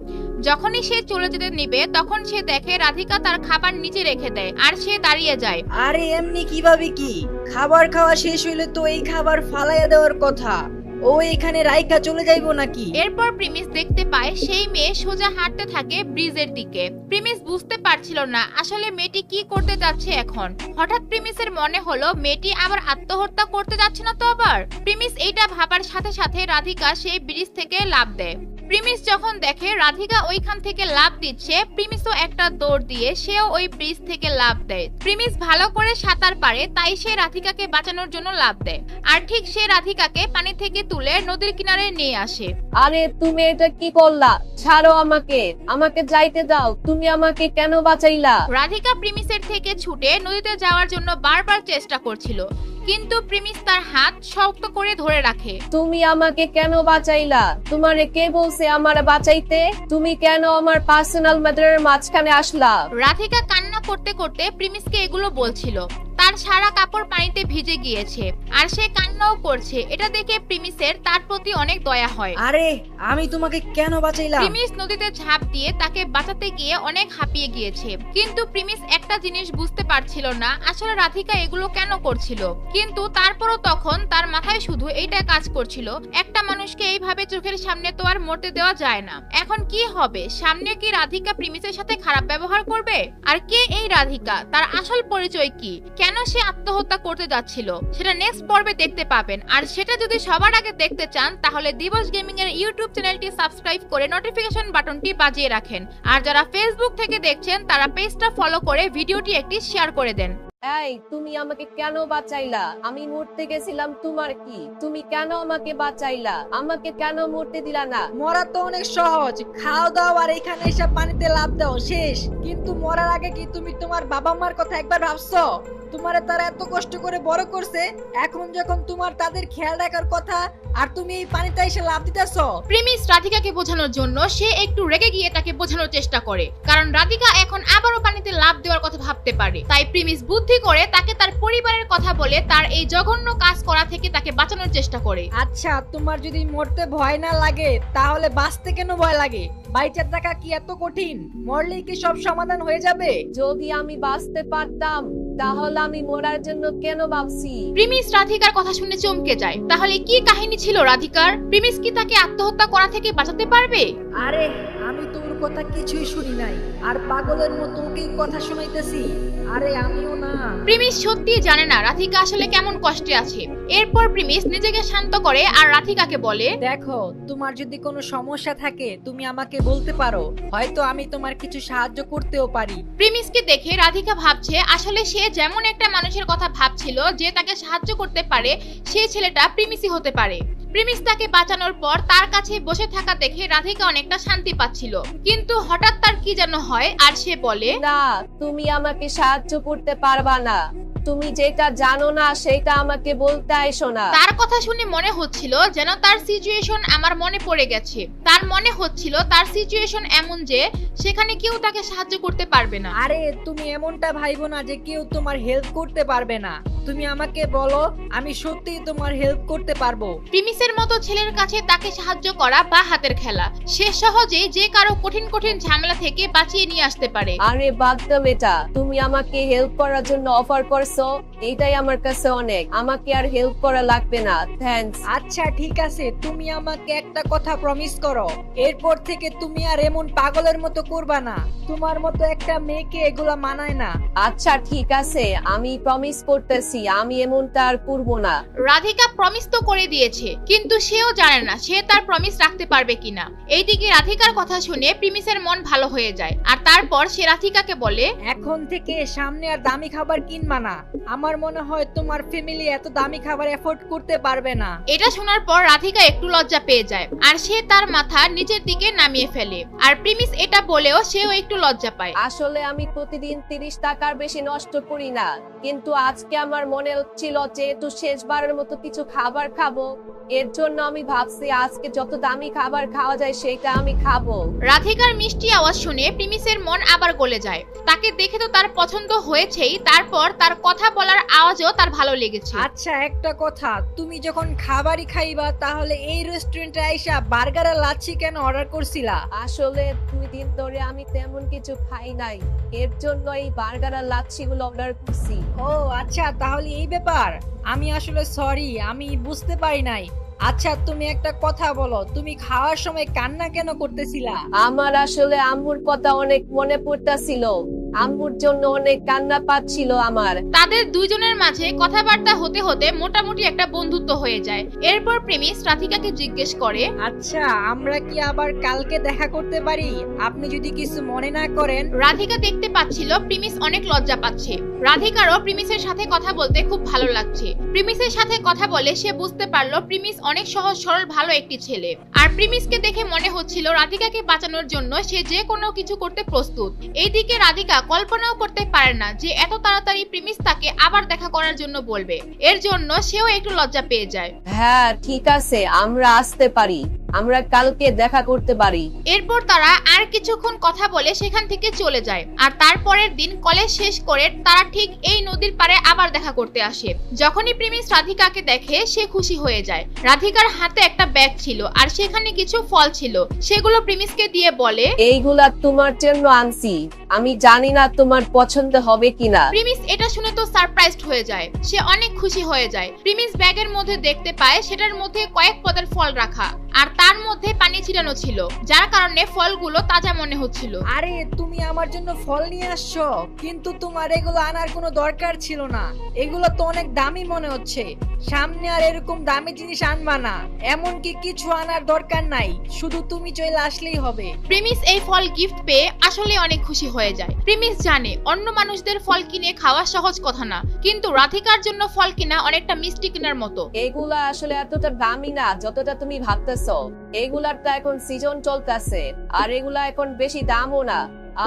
যখনই সে চলে যেতে নিবে, তখন সে দেখে রাধিকা তার খাবার নিচে রেখে দেয়, আর সে দাঁড়িয়ে যায়। আরে এমনি কিভাবে কি? খাবার খাওয়া শেষ হইলে তো এই খাবার ফালাইয়া দেওয়ার কথা। ও এখানে রাইকা চলে যাইবো নাকি? এরপর প্রিমিস দেখতে পায় সেই মেয়ে সোজা হাঁটতে থাকে ব্রিজের দিকে। প্রিমিস বুঝতে পারছিল না আসলে মেয়েটি কি করতে যাচ্ছে এখন। হঠাৎ প্রিমিসের মনে হলো মেয়েটি আবার আত্মহত্যা করতে যাচ্ছে না তো আবার। প্রিমিস এইটা ভাবার সাথে সাথে রাধিকা সেই ব্রিজ থেকে লাফ দেয়। প্রিমিস যখন দেখে রাধিকা ওইখান থেকে লাফ দিচ্ছে, প্রিমিসও একটা দৌড় দিয়ে সেও ওই ব্রিজ থেকে লাফ দেয়। প্রিমিস ভালো করে সাঁতার পারে, তাই সে রাধিকাকে বাঁচানোর জন্য লাফ দেয়, আর ঠিক সে রাধিকাকে পানি থেকে তুলে নদীর কিনারে নিয়ে আসে। আরে তুমি এটা কি করলা? ছাড়ো আমাকে, আমাকে যাইতে দাও। তুমি আমাকে কেন বাঁচাইলা? রাধিকা প্রিমিসের থেকে ছুটে নদীতে যাওয়ার জন্য বারবার চেষ্টা করছিল, কিন্তু প্রিমিস তার হাত শক্ত করে ধরে রাখে। তুমি আমাকে কেন বাঁচাইলা? তোমারে কে বলছে আমারে বাঁচাইতে? তুমি কেন আমার পার্সোনাল ম্যাটারের মাঝখানে আসলা? রাধিকা কান্না করতে করতে প্রিমিসকে এগুলো বলছিল। তার সারা কাপড় পানিতে ভিজে গিয়েছে, আর সে কান্নাও করছে। এটা দেখে প্রিমিসের তার প্রতি অনেক দয়া হয়। আরে আমি তোমাকে কেন বাঁচাইলাম? প্রিমিস নদীতে ঝাঁপ দিয়ে তাকে বাঁচাতে গিয়ে অনেক হাঁপিয়ে গিয়েছে, কিন্তু প্রিমিস একটা জিনিস বুঝতে পারছিল না আসলে রাধিকা এগুলো কেন করছিল। কিন্তু তারপরও তখন তার মাথায় শুধু এইটা কাজ করছিল, একটা মানুষকে এইভাবে চোখের সামনে তো আর মরতে দেওয়া যায় না। এখন কি হবে? সামনে কি রাধিকা প্রিমিসের সাথে খারাপ ব্যবহার করবে? আর কে এই রাধিকা? তার আসল পরিচয় কি? কেন সে আত্মহত্যা করতে যাচ্ছিল? সেটা নেক্সট পর্বে দেখতে পাবেন। আর সেটা যদি সবার আগে দেখতে চান, তাহলে দিবস গেমিং এর ইউটিউব চ্যানেলটি সাবস্ক্রাইব করে নোটিফিকেশন বাটনটি বাজিয়ে রাখেন। আর যারা ফেসবুক থেকে দেখছেন, তারা পেজটা ফলো করে ভিডিওটি একটি শেয়ার করে দেন। এই তুমি আমাকে কেন বাঁচাইলা? আমি মরতে গেছিলাম, তোমার কি? তুমি কেন আমাকে বাঁচাইলা? আমাকে কেন মরতে দিলা না? মরা তো অনেক সহজ, খাও দাও আর এখানে এসে পানিতে লাফ দাও, শেষ। কিন্তু মরার আগে কি তুমি তোমার বাবা মার কথা একবার ভাবছো? তোমারে তারা এত কষ্ট করে বড় করছে, এখন যখন তোমার তাদের খেয়াল রাখার কথা আর তুমি এই পানিতে এসে লাফ দিতেছো। প্রিমিস রাধিকাকে বোঝানোর জন্য সে একটু রেগে গিয়ে তাকে বোঝানোর চেষ্টা করে, কারণ রাধিকা এখন আবারও পানিতে লাফ দেওয়ার কথা ভাবতে পারে। তাই প্রিমিস বুদ্ধি করে তাকে তার পরিবারের কথা বলে তার এই জঘন্য কাজ করা থেকে তাকে বাঁচানোর চেষ্টা করে। আচ্ছা, তোমার যদি মরতে ভয় না লাগে তাহলে বাঁচতে কেন ভয় লাগে? বাইচা থাকা কি এত কঠিন? মরলেই কি সব সমাধান হয়ে যাবে? যদি আমি বাঁচতে পারতাম তাহলে আমি মরার জন্য কেন ভাবছি? প্রিমিস রাধিকার কথা শুনে চমকে যায়। তাহলে কি কাহিনী ছিল রাধিকার? প্রিমিস কি তাকে আত্মহত্যা করা থেকে বাঁচাতে পারবে? আরে আমি তোর কথা কিছুই শুনি নাই, আর পাগলের মতো ওকে কথা শোনাইতেছি। আরে আমিও না। প্রিমিস সত্যি জানে না রাধিকা আসলে কেমন কষ্টে আছে। এরপর প্রিমিস নিজেকে শান্ত করে আর রাধিকাকে বলে, দেখো, তোমার যদি কোনো সমস্যা থাকে তুমি আমাকে বলতে পারো, হয়তো আমি তোমার কিছু সাহায্য করতেও পারি। প্রিমিসকে দেখে রাধিকা ভাবছে আসলে সে যেমন একটা মানুষের কথা ভাবছিল যে তাকে সাহায্য করতে পারে, সেই ছেলেটা প্রিমিসই হতে পারে। প্রিমিস তাকে বাঁচানোর পর তার কাছে বসে থাকা দেখে রাধিকা অনেকটা শান্তি পাচ্ছিল, কিন্তু হঠাৎ তার কি যেন হয় আর সে বলে, না, তুমি আমাকে সাহায্য করতে পারবা না। তুমি যেটা জানো না সেটা আমাকে বলতে আইসো না। তার কথা শুনে মনে হচ্ছিল যেন তার সিচুয়েশন আমার মনে পড়ে গেছে। তার মনে হচ্ছিল তার সিচুয়েশন এমন যে সেখানে কেউ তাকে সাহায্য করতে পারবে না। আরে তুমি এমনটা ভাইবো না যে কেউ তোমার হেল্প করতে পারবে না। তুমি আমাকে বলো, আমি সত্যিই তোমার হেল্প করতে পারবো। প্রিমিসের মতো ছেলের কাছে তাকে সাহায্য করা বা হাতের খেলা, সে সহজেই যে কারো কঠিন কঠিন ঝামেলা থেকে বাঁচিয়ে নিয়ে আসতে পারে। আরে বাদ দাও এটা, তুমি আমাকে হেল্প করার জন্য অফার করছো, এটাই আমার কাছে অনেক। আমাকে আর হেল্প করা লাগবে না, থ্যাঙ্কস। আচ্ছা ঠিক আছে, তুমি আমাকে একটা কথা প্রমিস করো, এরপর থেকে তুমি আর এমন পাগলের মতো করবা না। তোমার মতো একটা মেয়েকে এগুলা মানায় না। আচ্ছা ঠিক আছে, আমি প্রমিস করতেছি আমি এমনটা আর করবো না। রাধিকা প্রমিস তো করে দিয়েছে, কিন্তু সেও জানে না সে তার প্রমিস রাখতে পারবে কিনা। এইদিকে রাধিকার কথা শুনে প্রিমিসের মন ভালো হয়ে যায়, আর তারপর সে রাধিকাকে বলে, এখন থেকে সামনে আর দামি খাবার কিনবা না। আমার মনে হয় তোমার ফ্যামিলি এত দামি খাবার এফোর্ড করতে পারবে না। এটা শোনার পর রাধিকা একটু লজ্জা পেয়ে যায়, আর সে তার মাথা নিচের দিকে নামিয়ে ফেলে। আর প্রিমিস এটা বলেও সেও একটু লজ্জা পায়। আসলে আমি প্রতিদিন 30 টাকার বেশি নষ্ট করি না, কিন্তু আজকে আমার মনে হচ্ছিল যে একটু শেষবারের মতো কিছু খাবার খাবো। এর জন্য আমি ভাবছি আজকে যত দামি খাবার খাওয়া যায় সেটা আমি খাবো। রাধিকার মিষ্টি আওয়াজ শুনে প্রিমিসের মন আবার গলে যায়। তাকে দেখে তো তার পছন্দ হয়েছেই, তারপর তার কথা বলার আওয়াজও তার ভালো লেগেছে। আচ্ছা একটা কথা, তুমি যখন খাবারই খাইবা তাহলে এই রেস্টুরেন্টে আইসা বার্গার আর লাচ্ছি কেন অর্ডার করছিলা? আসলে 2 দিন ধরে আমি তেমন কিছু খাই নাই, এর জন্য এই বার্গার আর লাচ্ছি গুলো অর্ডার করছি। ও আচ্ছা, তাহলে এই ব্যাপার। আমি আসলে সরি, আমি বুঝতে পারি নাই। আচ্ছা তুমি একটা কথা বলো, তুমি খাওয়ার সময় কান্না কেন করতেছিলা? আমার আসলে আম্মুর কথা অনেক মনে পড়তাছিল, আম্মুর জন্য অনেক কান্না পাচ্ছিল আমার। তাদের দুইজনের মাঝে কথাবার্তা হতে হতে মোটামুটি একটা বন্ধুত্ব হয়ে যায়। এরপর প্রেমিস রাধিকাকে জিজ্ঞেস করে, আচ্ছা আমরা কি আবার কালকে দেখা করতে পারি, আপনি যদি কিছু মনে না করেন? রাধিকা দেখতে পাচ্ছিল প্রিমিস অনেক লজ্জা পাচ্ছে। রাধিকারও প্রিমিসের সাথে কথা বলতে খুব ভালো লাগছে। প্রিমিসের সাথে কথা বলে সে বুঝতে পারলো প্রিমিস অনেক সহজ সরল ভালো একটি ছেলে। আর প্রিমিসকে দেখে মনে হচ্ছিল রাধিকাকে বাঁচানোর জন্য সে যে কোনো কিছু করতে প্রস্তুত। এইদিকে রাধিকা কল্পনাও করতে পারে না যে এত তাড়াতাড়ি প্রিমিস তাকে আবার দেখা করার জন্য বলবে। এর জন্য সেও একটু লজ্জা পেয়ে যায়। হ্যাঁ ঠিক আছে, আমরা আসতে পারি, আমরা কালকে দেখা করতে পারি। এরপর তারা আর কিছুক্ষণ কথা বলে সেখান থেকে চলে যায়। আর তারপরের দিন কলেজ শেষ করে তারা ঠিক এই নদীর পাড়ে আবার দেখা করতে আসে। যখনই প্রিমিস রাধিকাকে দেখে সে খুশি হয়ে যায়। রাধিকার হাতে একটা ব্যাগ ছিল আর সেখানে কিছু ফল ছিল, সেগুলো প্রিমিসকে দিয়ে বলে, এইগুলা তোমার জন্য আনছি, আমি জানি না তোমার পছন্দ হবে কিনা। প্রিমিস এটা শুনে তো সারপ্রাইজড হয়ে যায়, সে অনেক খুশি হয়ে যায়। প্রিমিস ব্যাগের মধ্যে দেখতে পায় সেটার মধ্যে কয়েক পদের ফল রাখা। আর তার মধ্যে পানি ছিটানো ছিল, যার কারণে ফলগুলো তাজা মনে হচ্ছিল। আরে তুমি আমার জন্য ফল নিয়ে আসছো, কিন্তু তোমার এগুলো আনার কোনো দরকার ছিল না। এগুলো তো অনেক দামি মনে হচ্ছে। সামনে আর এরকম দামি জিনিস আনবা না, এমনকি কিছু আনার দরকার নাই, শুধু তুমি চলে আসলেই হবে। প্রিমিস এই ফল গিফট পেয়ে আসলে অনেক খুশি হয়ে যায়। প্রিমিস জানে অন্য মানুষদের ফল কিনে খাওয়া সহজ কথা না, কিন্তু রাধিকার জন্য ফল কিনা অনেকটা মিষ্টি কেনার মতো। এগুলা আসলে এতটা দামি না যতটা তুমি ভাবতেছো। এগুলার তো এখন সিজন চলতেছে, আর এগুলা এখন বেশি দামও না।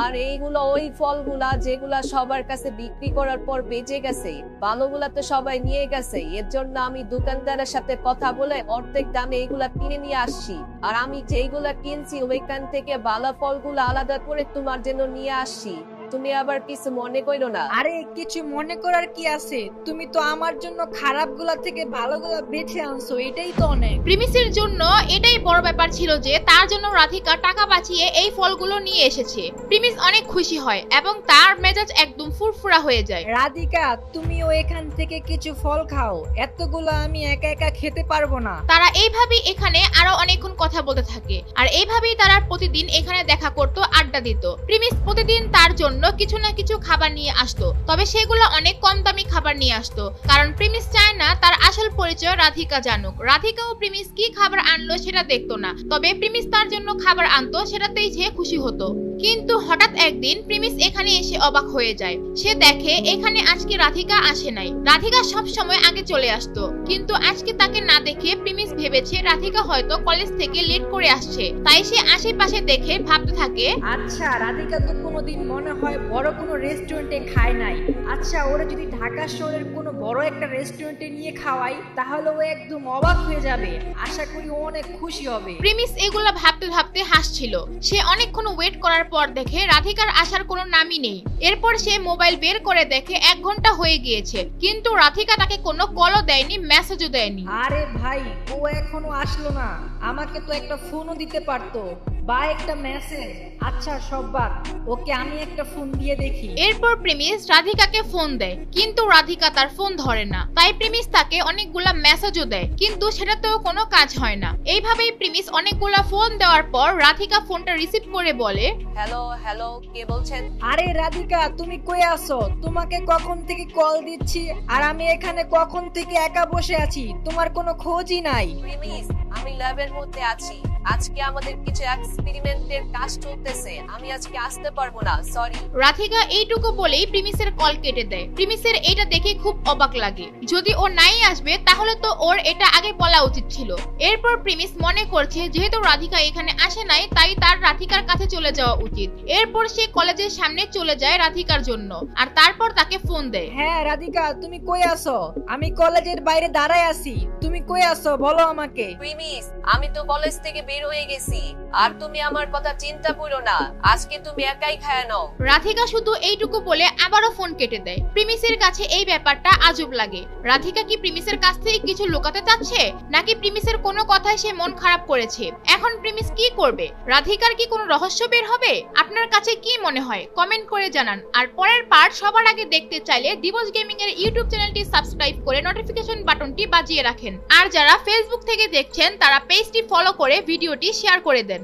আর এইগুলো ওই ফলগুলা যেগুলা সবার কাছে বিক্রি করার পর বেঁচে গেছে, ভালোগুলা তো সবাই নিয়ে গেছে। এর জন্য আমি দোকানদারের সাথে কথা বলে অর্ধেক দামে এইগুলা কিনে নিয়ে আসছি। আর আমি যেইগুলা কিনছি ওইখান থেকে ভালো ফলগুলা আলাদা করে তোমার জন্য নিয়ে আসছি। তুমি আবার কিছু মনে করো না। আরে কিছু মনে করার কি আছে, তুমি তো আমার জন্য খারাপগুলা থেকে ভালোগুলা বেছে আনছো, এটাই তো অনেক। প্রিমিসের জন্য এটাই বড় ব্যাপার ছিল যে তার জন্য রাধিকা টাকা বাঁচিয়ে এই ফলগুলো নিয়ে এসেছে। প্রিমিস অনেক খুশি হয় এবং তার মেজাজ একদম ফুরফুরা হয়ে যায়। রাধিকা, তুমিও এখান থেকে কিছু ফল খাও, এতগুলো আমি একা একা খেতে পারবো না। তারা এইভাবেই এখানে আরো অনেকক্ষণ কথা বলতে থাকে, আর এইভাবেই তারা প্রতিদিন এখানে দেখা করত, আড্ডা দিত। প্রিমিস প্রতিদিন তার জন্য কিছু না কিছু খাবার নিয়ে আসতো, তবে সেগুলো অনেক কম দামি খাবার নিয়ে আসতো, কারণ প্রিমিস চায় না তার আসল পরিচয় রাধিকা জানুক। রাধিকা ও প্রিমিস কি খাবার আনলো সেটা দেখতো না, তবে প্রিমিস তার জন্য খাবার আনতো, সেটাতেই সে খুশি হতো। কিন্তু হঠাৎ একদিন প্রিমিস এখানে এসে অবাক হয়ে যায়। সে দেখে এখানে আজকে রাধিকা আসে নাই। রাধিকা সব সময় আগে চলে আসতো, কিন্তু আজকে তাকে না দেখে প্রিমিস ভেবেছে রাধিকা হয়তো কলেজ থেকে লেট করে আসছে, তাই সে আশেপাশে দেখে ভাবতে থাকে, আচ্ছা রাধিকা তো কোনোদিন মনে হয় বড় কোনো রেস্টুরেন্টে খায় নাই। আচ্ছা ওরা যদি ঢাকা শহরের কোনো বড় একটা রেস্টুরেন্টে নিয়ে খাওয়াই, তাহলে ও একদম অবাক হয়ে যাবে। আশা করি ও অনেক খুশি হবে। প্রিমিস এগুলা ভাবতে ভাবতে হাসছিল। সে অনেকক্ষণ ওয়েট করার পর দেখে রাধিকার আসার কোনো নামই নেই। এরপর সে মোবাইল বের করে দেখে 1 ঘন্টা হয়ে গিয়েছে, কিন্তু রাধিকা তাকে কোনো কলও দেয়নি, মেসেজও দেয়নি। আরে ভাই, ও এখনো আসলো না, আমাকে তো একটা ফোনও দিতে পারতো বা একটা মেসেজ। আচ্ছা সব বাদ, ওকে আমি একটা ফোন দিয়ে দেখি। এরপর প্রিমিস রাধিকাকে ফোন দেয়, কিন্তু রাধিকা তার ফোন ধরে না। তাই প্রিমিস তাকে অনেকগুলা মেসেজও দেয়, কিন্তু সেটাতেও কোনো কাজ হয় না। এইভাবেই প্রিমিস অনেকগুলা ফোন দেওয়ার পর রাধিকা ফোনটা রিসিভ করে বলে, হ্যালো হ্যালো, কে বলছেন? আরে রাধিকা, তুমি কই আছো? তোমাকে কখন থেকে কল দিচ্ছি, আর আমি এখানে কখন থেকে একা বসে আছি, তোমার কোনো খোঁজই নাই। প্রিমিস, আমি ল্যাবের মধ্যে আছি। আজকে আমাদের কিছু এক্সপেরিমেন্টের কাজ চলতেছে, আমি আজকে আসতে পারবো না, সরি। রাধিকা এইটুকু বলেই প্রিমিসের কল কেটে দেয়। প্রিমিসের এটা দেখে খুব অবাক লাগে, যদি ও নাই আসবে তাহলে তো ওর এটা আগে বলা উচিত ছিল। এরপর প্রিমিস মনে করছে যেহেতু রাধিকা এখানে আসে নাই, তাই তার রাধিকার কাছে চলে যাওয়া উচিত। এরপর সে কলেজের সামনে চলে যায় রাধিকার জন্য, আর তারপর তাকে ফোন দেয়। হ্যাঁ রাধিকা, তুমি কই আছো? আমি কলেজের বাইরে দাঁড়ায় আছি, তুমি কই আছো বলো আমাকে। প্রিমিস, আমি তো কলেজ থেকে বের হয়ে গেছি, আর তুমি আমার কথা চিন্তা করো না, আজকে তুমি একাই খায় নাও। রাধিকা শুধু এইটুকু বলে আবারও ফোন কেটে দেয়। প্রিমিসের কাছে এই ব্যাপারটা আজব লাগে। রাধিকা কি প্রিমিসের কাছ থেকে কিছু লুকাতে চাচ্ছে, নাকি প্রিমিসের কোনো কথায় সে মন খারাপ করেছে? এখন প্রিমিস কি করবে? রাধিকার কি কোনো রহস্য বের হবে? আপনার কাছে কি মনে হয় কমেন্ট করে জানান। আর পরের পার্ট সবার আগে দেখতে চাইলে দিবস গেমিং এর ইউটিউব চ্যানেলটি সাবস্ক্রাইব করে নোটিফিকেশন বাটনটি বাজিয়ে রাখেন। আর যারা ফেসবুক থেকে দেখছেন তারা পেজটি ফলো করে ভিডিওটি শেয়ার করে দেন।